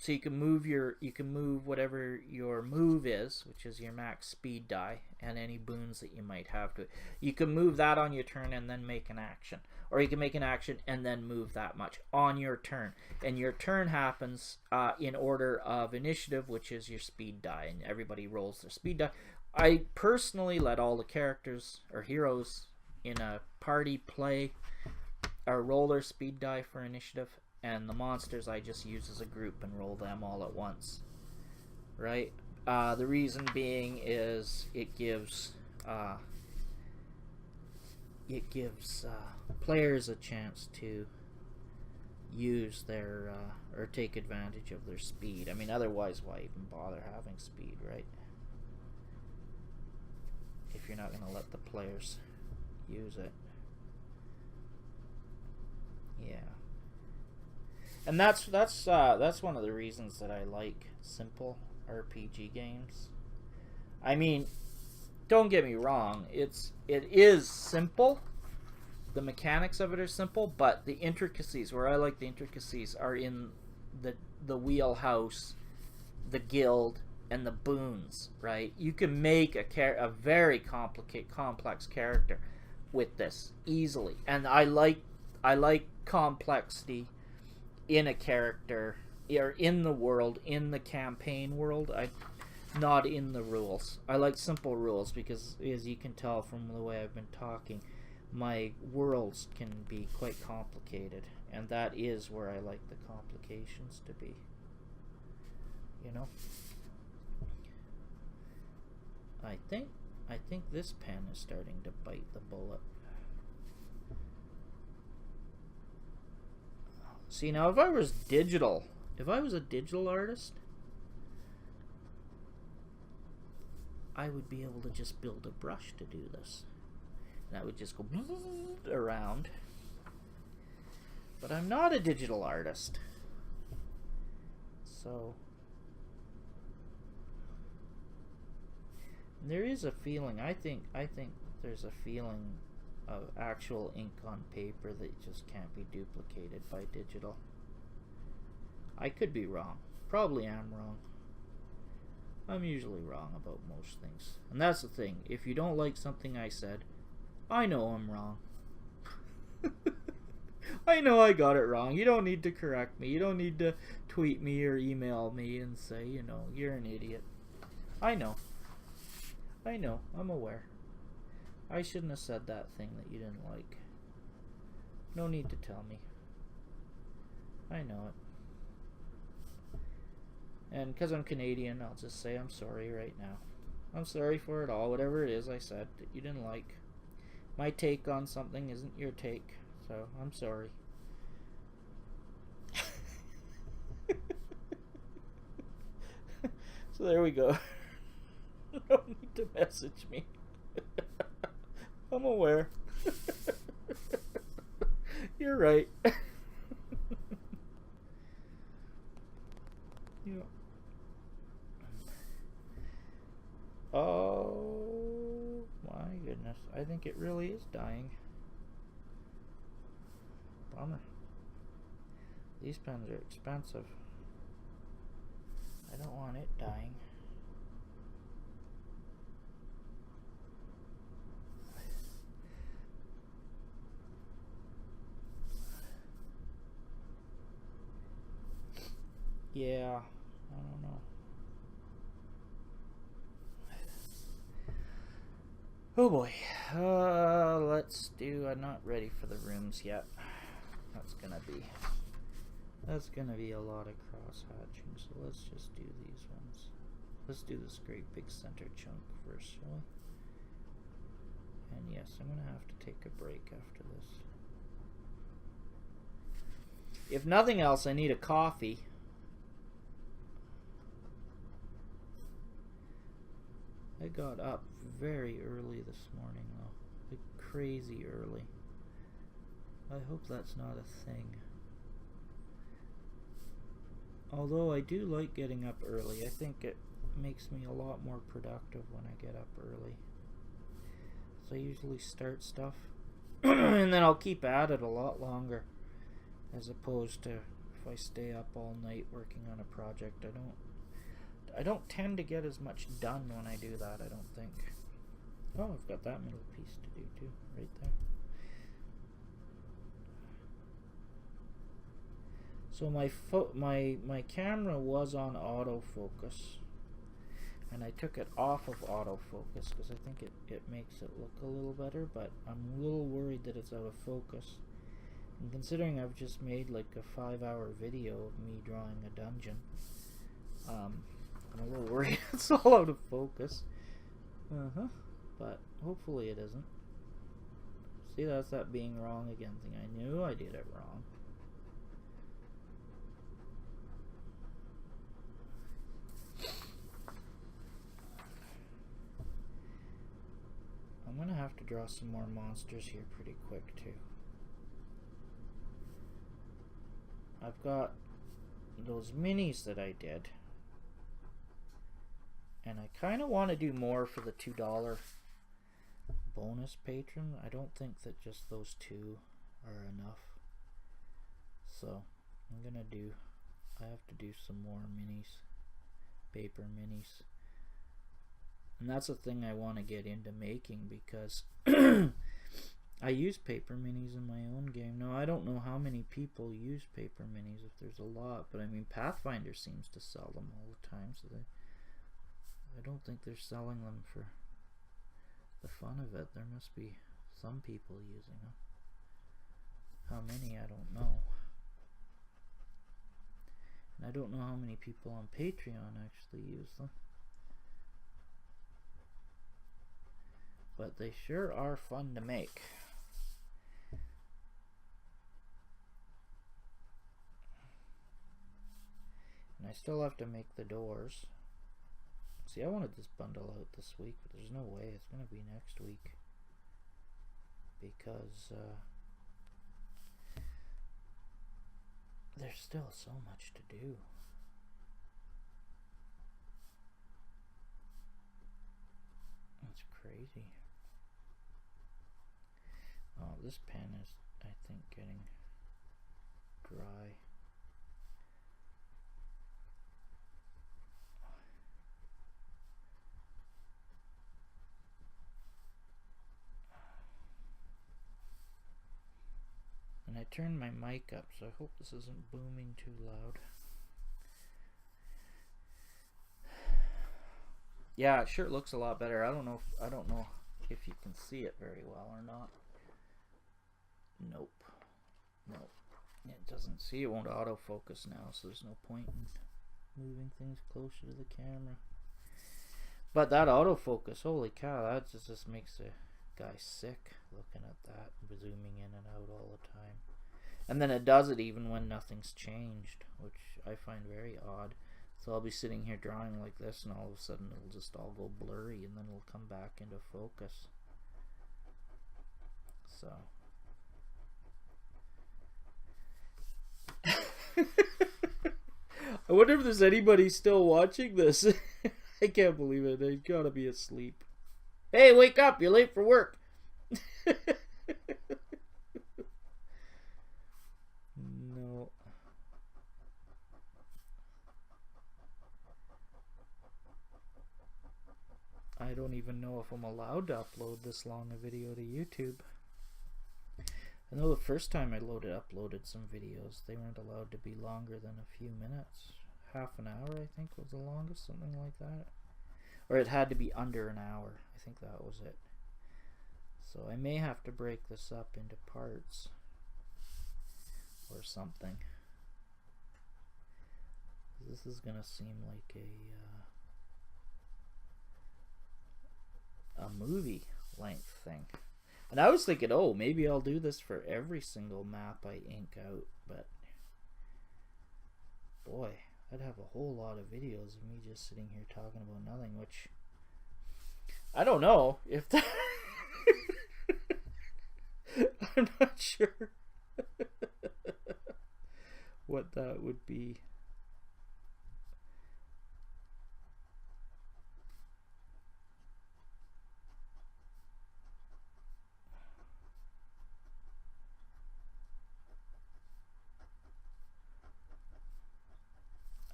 So you can move whatever your move is, which is your max speed die, and any boons that you might have to it. You can move that on your turn and then make an action, or you can make an action and then move that much on your turn. And your turn happens in order of initiative, which is your speed die, and everybody rolls their speed die. I personally let all the characters or heroes in a party play or roll their speed die for initiative. And the monsters I just use as a group and roll them all at once, right? The reason being is it gives players a chance to use their or take advantage of their speed. I mean, otherwise, why even bother having speed, right? If you're not going to let the players use it. Yeah. And that's one of the reasons that I like simple RPG games. I mean, don't get me wrong, it is simple. The mechanics of it are simple, but the intricacies, where I like the intricacies, are in the wheelhouse, the guild, and the boons, right? You can make a very complex character with this easily, and I like complexity in a character, or in the world, in the campaign world. Not in the rules. I like simple rules because, as you can tell from the way I've been talking, my worlds can be quite complicated, and that is where I like the complications to be. You know? I think this pen is starting to bite the bullet. See, now if I was a digital artist, I would be able to just build a brush to do this. And I would just go around. But I'm not a digital artist. So there is a feeling, I think there's a feeling of actual ink on paper that just can't be duplicated by digital. I could be wrong. Probably am wrong. I'm usually wrong about most things. And that's the thing. If you don't like something I said, I know I'm wrong. I know I got it wrong. You don't need to correct me. You don't need to tweet me or email me and say, you know, you're an idiot. I know. I'm aware. I shouldn't have said that thing that you didn't like. No need to tell me. I know it. And because I'm Canadian, I'll just say I'm sorry right now. I'm sorry for it all, whatever it is I said that you didn't like. My take on something isn't your take, so I'm sorry. So there we go. No need to message me. I'm aware. You're right. Yeah. Oh my goodness. I think it really is dying. Bummer. These pens are expensive. I don't want it dying. Yeah, I don't know. Oh boy. Let's do. I'm not ready for the rooms yet. That's gonna be a lot of cross hatching. So let's just do these ones. Let's do this great big center chunk first, shall we? And yes, I'm gonna have to take a break after this. If nothing else, I need a coffee. I got up very early this morning, though. Like crazy early. I hope that's not a thing. Although I do like getting up early. I think it makes me a lot more productive when I get up early. So I usually start stuff and then I'll keep at it a lot longer, as opposed to if I stay up all night working on a project. I don't tend to get as much done when I do that, I don't think. Oh, I've got that middle piece to do too, right there. So my camera was on autofocus, and I took it off of autofocus because I think it makes it look a little better, but I'm a little worried that it's out of focus. And considering I've just made like a 5-hour video of me drawing a dungeon, I'm I'm a little worried it's all out of focus. But hopefully it isn't. See, that's that being wrong again thing. I knew I did it wrong. I'm gonna have to draw some more monsters here pretty quick too. I've got those minis that I did, and I kind of want to do more for the $2 bonus patron. I don't think that just those two are enough, so I have to do some more minis, paper minis. And that's a thing I want to get into making, because I use paper minis in my own game. Now, I don't know how many people use paper minis, if there's a lot, but I mean, Pathfinder seems to sell them all the time, so I don't think they're selling them for the fun of it. There must be some people using them. How many, I don't know. And I don't know how many people on Patreon actually use them. But they sure are fun to make. And I still have to make the doors. See, I wanted this bundle out this week, but there's no way. It's going to be next week. Because there's still so much to do. That's crazy. Oh, this pen is, I think, getting dry. And I turned my mic up, so I hope this isn't booming too loud. Yeah, it sure looks a lot better. I don't know if you can see it very well or not. Nope. It doesn't see. It won't autofocus now, so there's no point in moving things closer to the camera. But that autofocus, holy cow, that just makes a guy sick looking at that, zooming in and out all the time. And then it does it even when nothing's changed, which I find very odd. So I'll be sitting here drawing like this, and all of a sudden it'll just all go blurry, and then it'll come back into focus. So I wonder if there's anybody still watching this. I can't believe it. They gotta be asleep. Hey, wake up! You're late for work. No. I don't even know if I'm allowed to upload this long a video to YouTube. I know the first time I uploaded some videos, they weren't allowed to be longer than a few minutes. Half an hour, I think, was the longest, something like that. Or it had to be under an hour. I think that was it. So I may have to break this up into parts or something. This is gonna seem like a movie length thing. And I was thinking, oh, maybe I'll do this for every single map I ink out, but boy, I'd have a whole lot of videos of me just sitting here talking about nothing, which I don't know if that I'm not sure what that would be.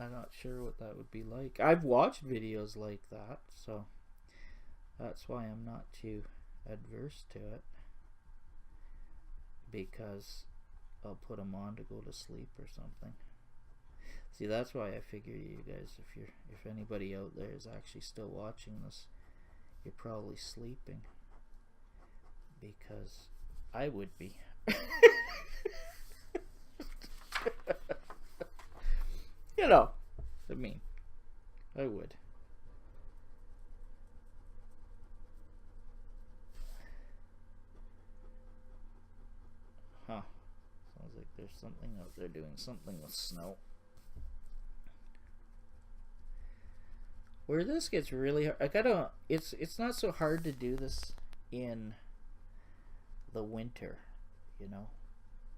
I'm not sure what that would be like. I've watched videos like that, so that's why I'm not too adverse to it, because I'll put them on to go to sleep or something. See, that's why I figure you guys, if anybody out there is actually still watching this, you're probably sleeping, because I would be. You know, I mean, I would. Huh. Sounds like there's something out there doing something with snow. Where this gets really hard, it's not so hard to do this in the winter, you know,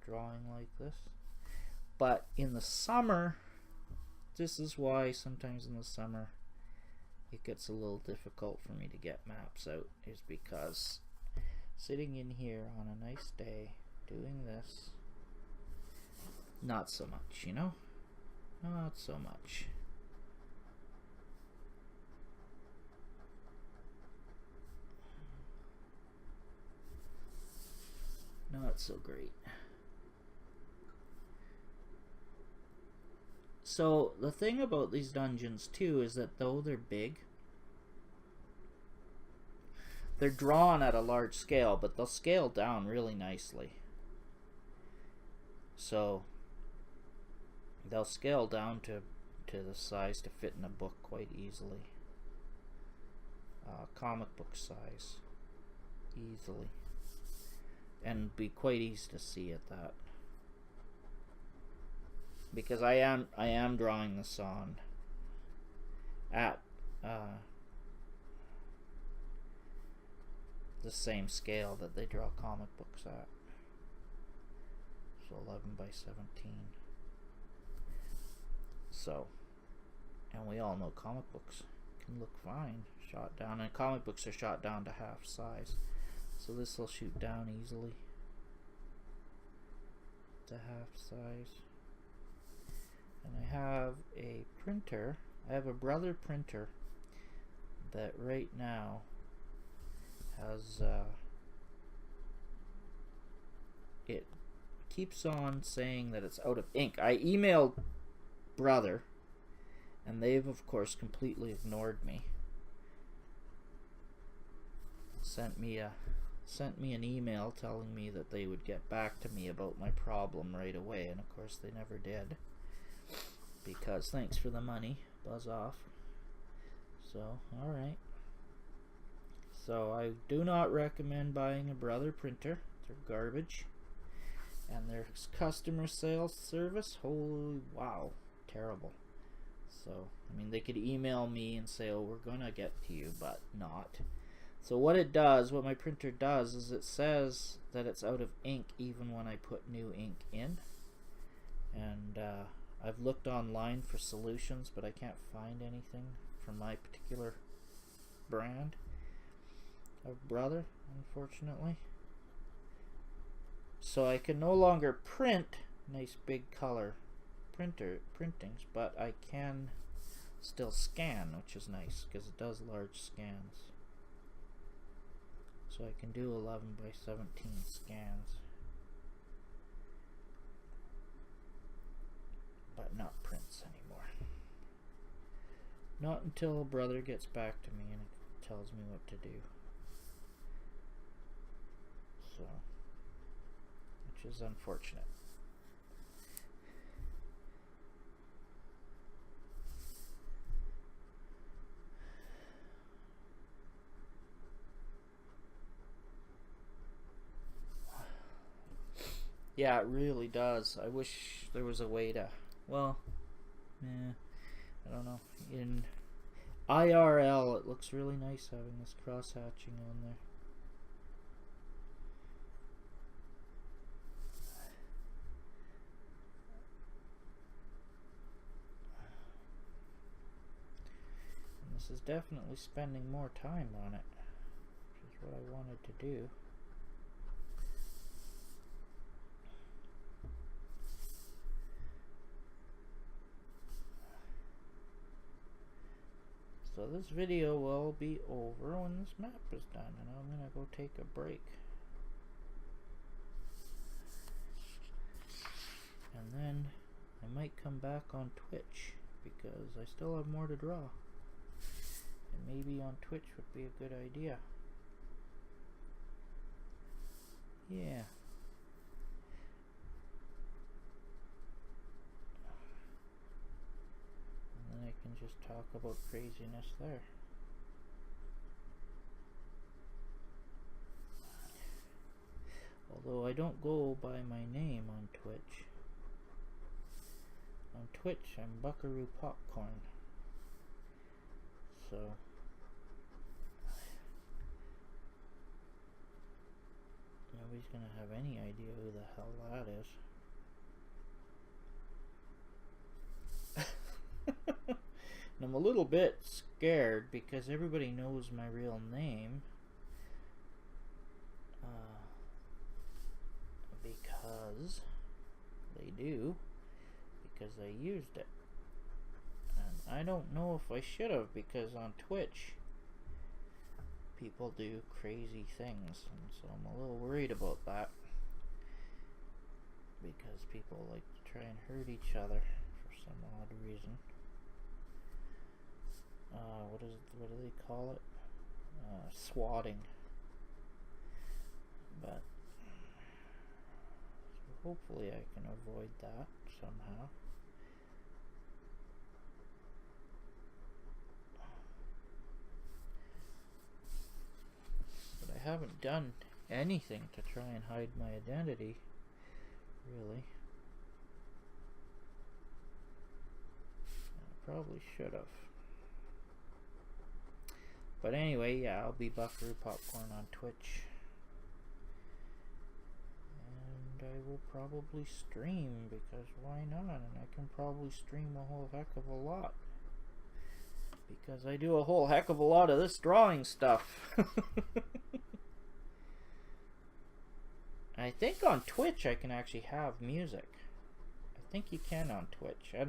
drawing like this. But in the summer, this is why sometimes in the summer it gets a little difficult for me to get maps out, is because sitting in here on a nice day doing this, not so much, you know? Not so much. Not so great. So the thing about these dungeons too is that though they're big, they're drawn at a large scale, but they'll scale down really nicely. So they'll scale down to the size to fit in a book quite easily. Comic book size. Easily. And be quite easy to see at that. Because I am drawing this on at the same scale that they draw comic books at. So 11 by 17. So, and we all know comic books can look fine shot down, and comic books are shot down to half size. So this will shoot down easily to half size. And I have a printer. I have a Brother printer that right now has it keeps on saying that it's out of ink. I emailed Brother and they've of course completely ignored me. Sent me an email telling me that they would get back to me about my problem right away, and of course they never did, because thanks for the money, buzz off. So alright, so I do not recommend buying a Brother printer. They're garbage, and their customer sales service, holy wow, terrible. So I mean, they could email me and say, oh, we're gonna get to you, but not. So what it does, what my printer does, is it says that it's out of ink even when I put new ink in. And I've looked online for solutions, but I can't find anything for my particular brand of Brother, unfortunately. So I can no longer print nice big color printings, but I can still scan, which is nice because it does large scans. So I can do 11 by 17 scans, but not prints anymore. Not until Brother gets back to me and tells me what to do. So, which is unfortunate. Yeah, it really does. I wish there was a way to, well, I don't know. In IRL, it looks really nice having this cross-hatching on there. And this is definitely spending more time on it, which is what I wanted to do. So this video will be over when this map is done, and I'm gonna go take a break. And then I might come back on Twitch, because I still have more to draw. And maybe on Twitch would be a good idea. Yeah. And then I can and just talk about craziness there. Although I don't go by my name on Twitch. On Twitch, I'm Buckaroo Popcorn. So nobody's gonna have any idea who the hell that is. And I'm a little bit scared because everybody knows my real name. Because they do. Because I used it. And I don't know if I should have, because on Twitch people do crazy things, and so I'm a little worried about that. Because people like to try and hurt each other for some odd reason. What do they call it? Swatting. But so hopefully I can avoid that somehow. But I haven't done anything to try and hide my identity, really. I probably should have. But anyway, yeah, I'll be Buckaroo Popcorn on Twitch. And I will probably stream, because why not? And I can probably stream a whole heck of a lot. Because I do a whole heck of a lot of this drawing stuff. I think on Twitch I can actually have music. I think you can on Twitch. I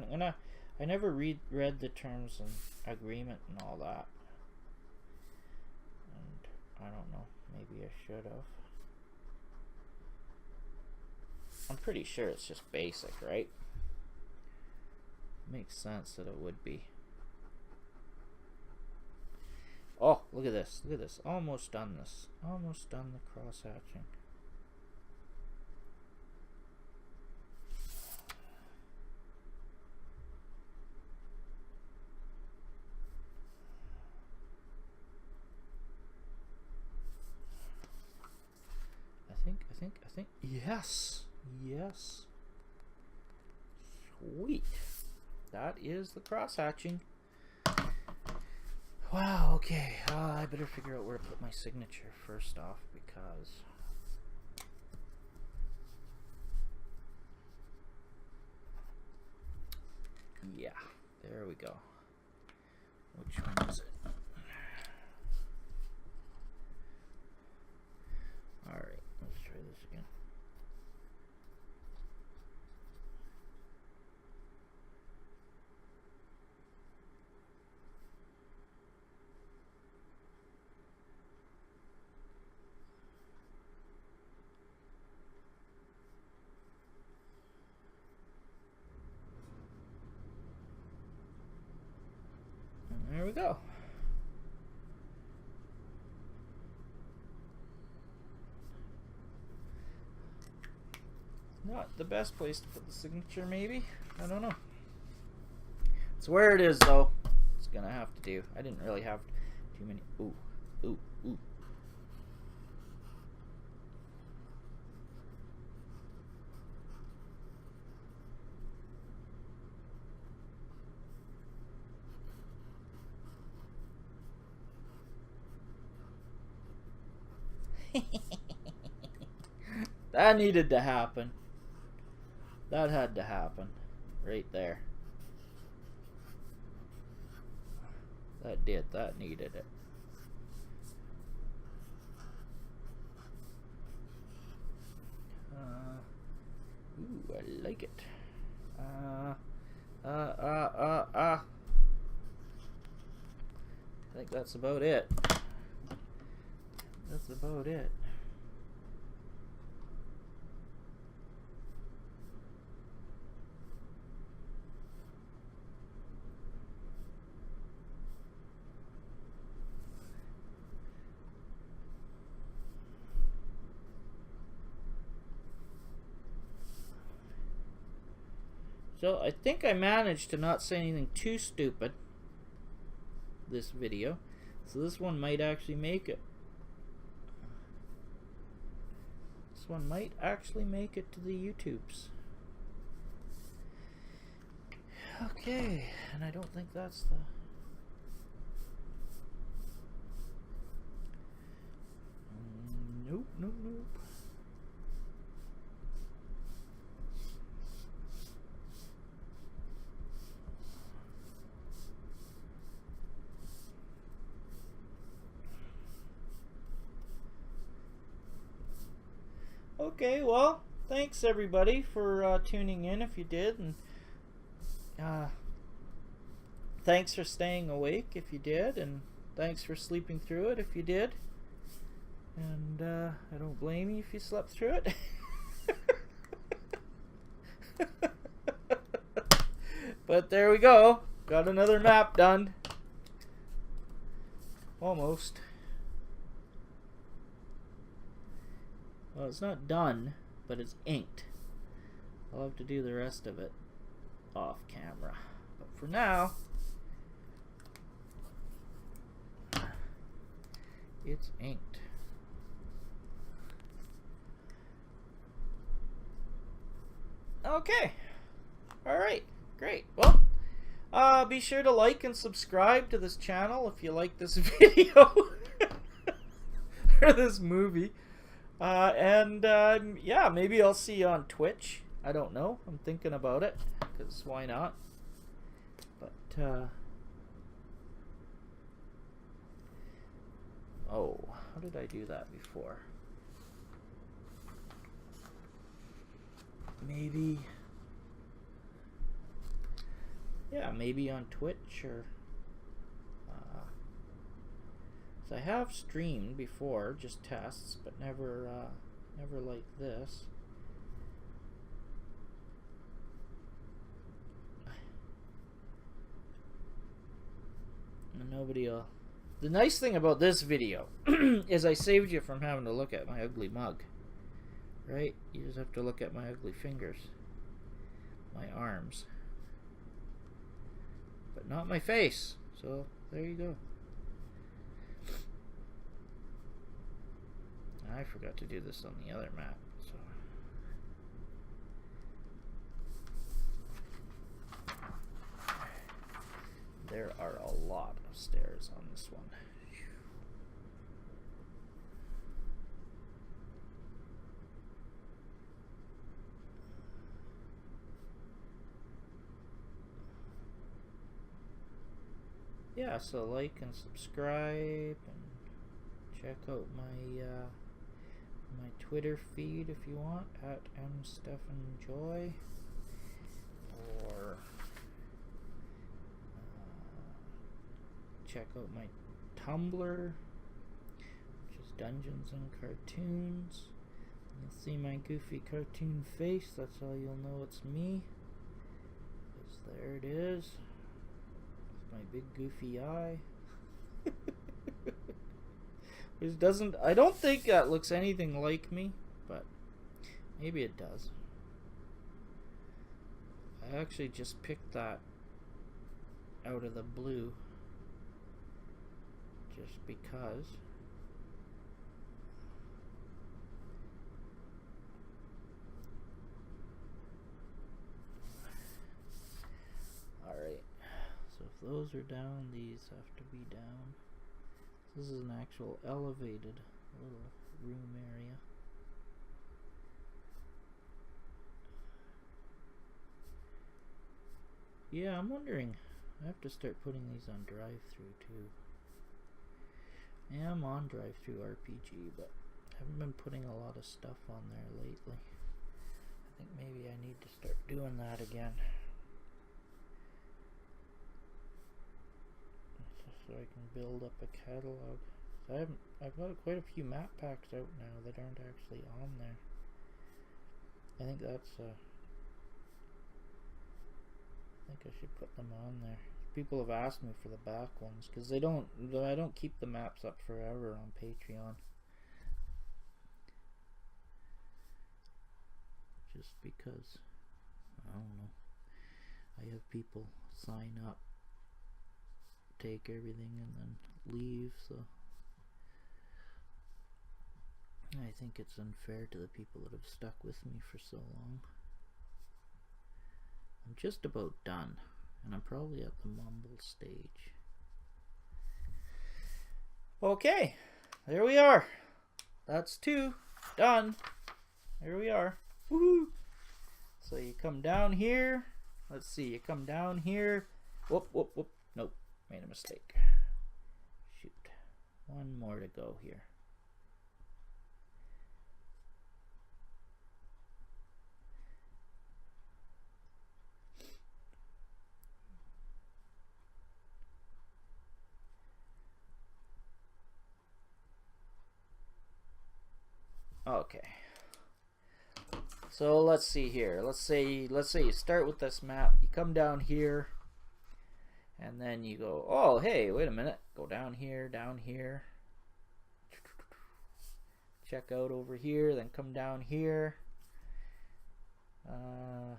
never read the terms and agreement and all that. I don't know, maybe I should have. I'm pretty sure it's just basic, right? Makes sense that it would be. Oh, look at this, look at this. Almost done this. Almost done the cross hatching. I think, yes, yes. Sweet. That is the cross hatching. Wow, okay. I better figure out where to put my signature first off, because yeah, there we go. Which one is it? Alright, let's try this again. And there we go. Not the best place to put the signature, maybe? I don't know. It's where it is, though. It's gonna have to do. I didn't really have too many. Ooh, ooh, ooh. That needed to happen. That had to happen. Right there. That did. That needed it. Ooh, I like it. I think that's about it. That's about it. So I think I managed to not say anything too stupid. this video. So this one might actually make it. This one might actually make it to the YouTubes. Okay, and I don't think that's the... Nope, nope, nope. Okay, well, thanks everybody for tuning in if you did, and thanks for staying awake if you did, and thanks for sleeping through it if you did. And I don't blame you if you slept through it. But there we go. Got another map done. Almost. Well, it's not done, but it's inked. I'll have to do the rest of it off camera. But for now, it's inked. Okay. Alright. Great. Well, be sure to like and subscribe to this channel if you like this video. Or this movie. Yeah, maybe I'll see you on Twitch. I don't know. I'm thinking about it. Because why not? But, oh, how did I do that before? Maybe... Yeah, maybe on Twitch or... So I have streamed before, just tests, but never like this. And nobody will... The nice thing about this video is I saved you from having to look at my ugly mug. Right? You just have to look at my ugly fingers. My arms. But not my face. So, there you go. I forgot to do this on the other map. So. There are a lot of stairs on this one. Yeah, so like and subscribe and check out my my Twitter feed if you want at mstephanjoy, or check out my Tumblr, which is Dungeons and Cartoons. You'll see my goofy cartoon face. That's how you'll know it's me. Because there it is. My big goofy eye. Which doesn't... I don't think that looks anything like me, but maybe it does. I actually just picked that out of the blue. Just because. Alright. So if those are down, these have to be down. This is an actual elevated little room area. Yeah, I'm wondering. I have to start putting these on drive-thru too. I am on drive-thru RPG, but I haven't been putting a lot of stuff on there lately. I think maybe I need to start doing that again. So I can build up a catalog. So I've got quite a few map packs out now that aren't actually on there. I think that's I think I should put them on there. People have asked me for the back ones because I don't keep the maps up forever on Patreon. Just because I don't know. I have people sign up take everything and then leave, so I think it's unfair to the people that have stuck with me for so long. I'm just about done, and I'm probably at the mumble stage. Okay, there we are. That's 2 done. There we are. Woohoo! So you come down here. Let's see, you come down here. Whoop, whoop, whoop. Nope, made a mistake. Shoot. One more to go here. Okay. So let's see here. Let's say you start with this map. You come down here, and then you go, oh hey, wait a minute. Go down here, check out over here, then come down here. Or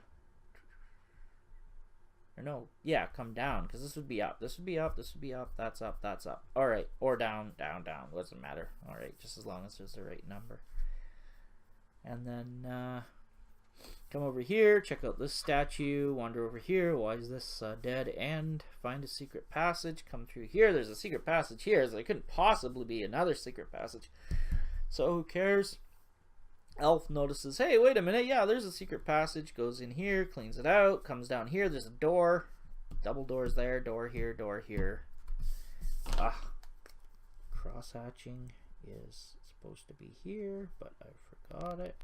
no, yeah, come down, because this would be up. This would be up, this would be up, that's up, that's up. Alright, or down, down, down. Doesn't matter. Alright, just as long as there's the right number. And then come over here, check out this statue, wander over here. Why is this dead end? Find a secret passage, come through here. There's a secret passage here, so there couldn't possibly be another secret passage. So who cares? Elf notices, hey, wait a minute, yeah, there's a secret passage. Goes in here, cleans it out, comes down here. There's a door. Double doors there, door here, door here. Ah, cross-hatching is supposed to be here, but I forgot it.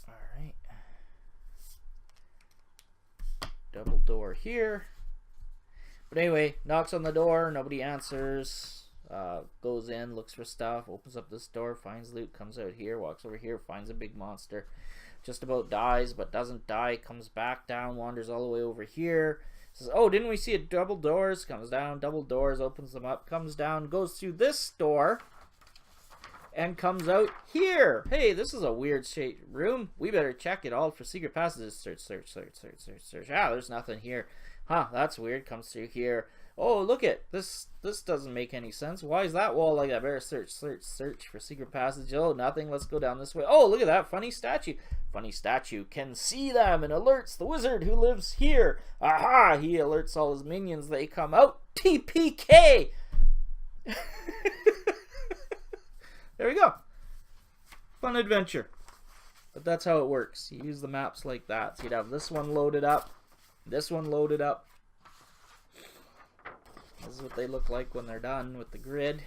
Alright. Double door here. But anyway, knocks on the door, nobody answers. Goes in, looks for stuff, opens up this door, finds loot, comes out here, walks over here, finds a big monster. Just about dies, but doesn't die. Comes back down, wanders all the way over here. Says, oh, didn't we see a double doors? Comes down, double doors, opens them up, comes down, goes through this door, and comes out here. Hey, this is a weird shaped room. We better check it all for secret passages. Search, search, search, search, search, search. Ah, there's nothing here. Huh, that's weird. Comes through here. Oh, look it. This doesn't make any sense. Why is that wall like that? Better search, search, search for secret passage. Oh, nothing. Let's go down this way. Oh, look at that funny statue. Funny statue can see them and alerts the wizard who lives here. Aha! He alerts all his minions. They come out. TPK! There we go. Fun adventure. But that's how it works. You use the maps like that. So you'd have this one loaded up. This one loaded up. This is what they look like when they're done with the grid.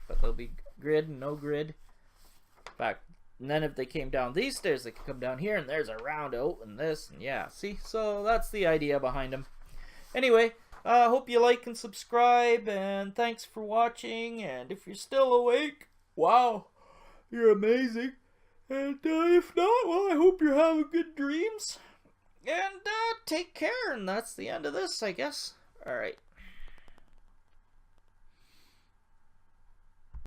But they'll be grid and no grid. In fact, and then if they came down these stairs, they could come down here and there's a round out and this. And yeah, see? So that's the idea behind them. Anyway, hope you like and subscribe. And thanks for watching. And if you're still awake, wow, you're amazing. And if not, well, I hope you're having good dreams. And take care. And that's the end of this, I guess. All right.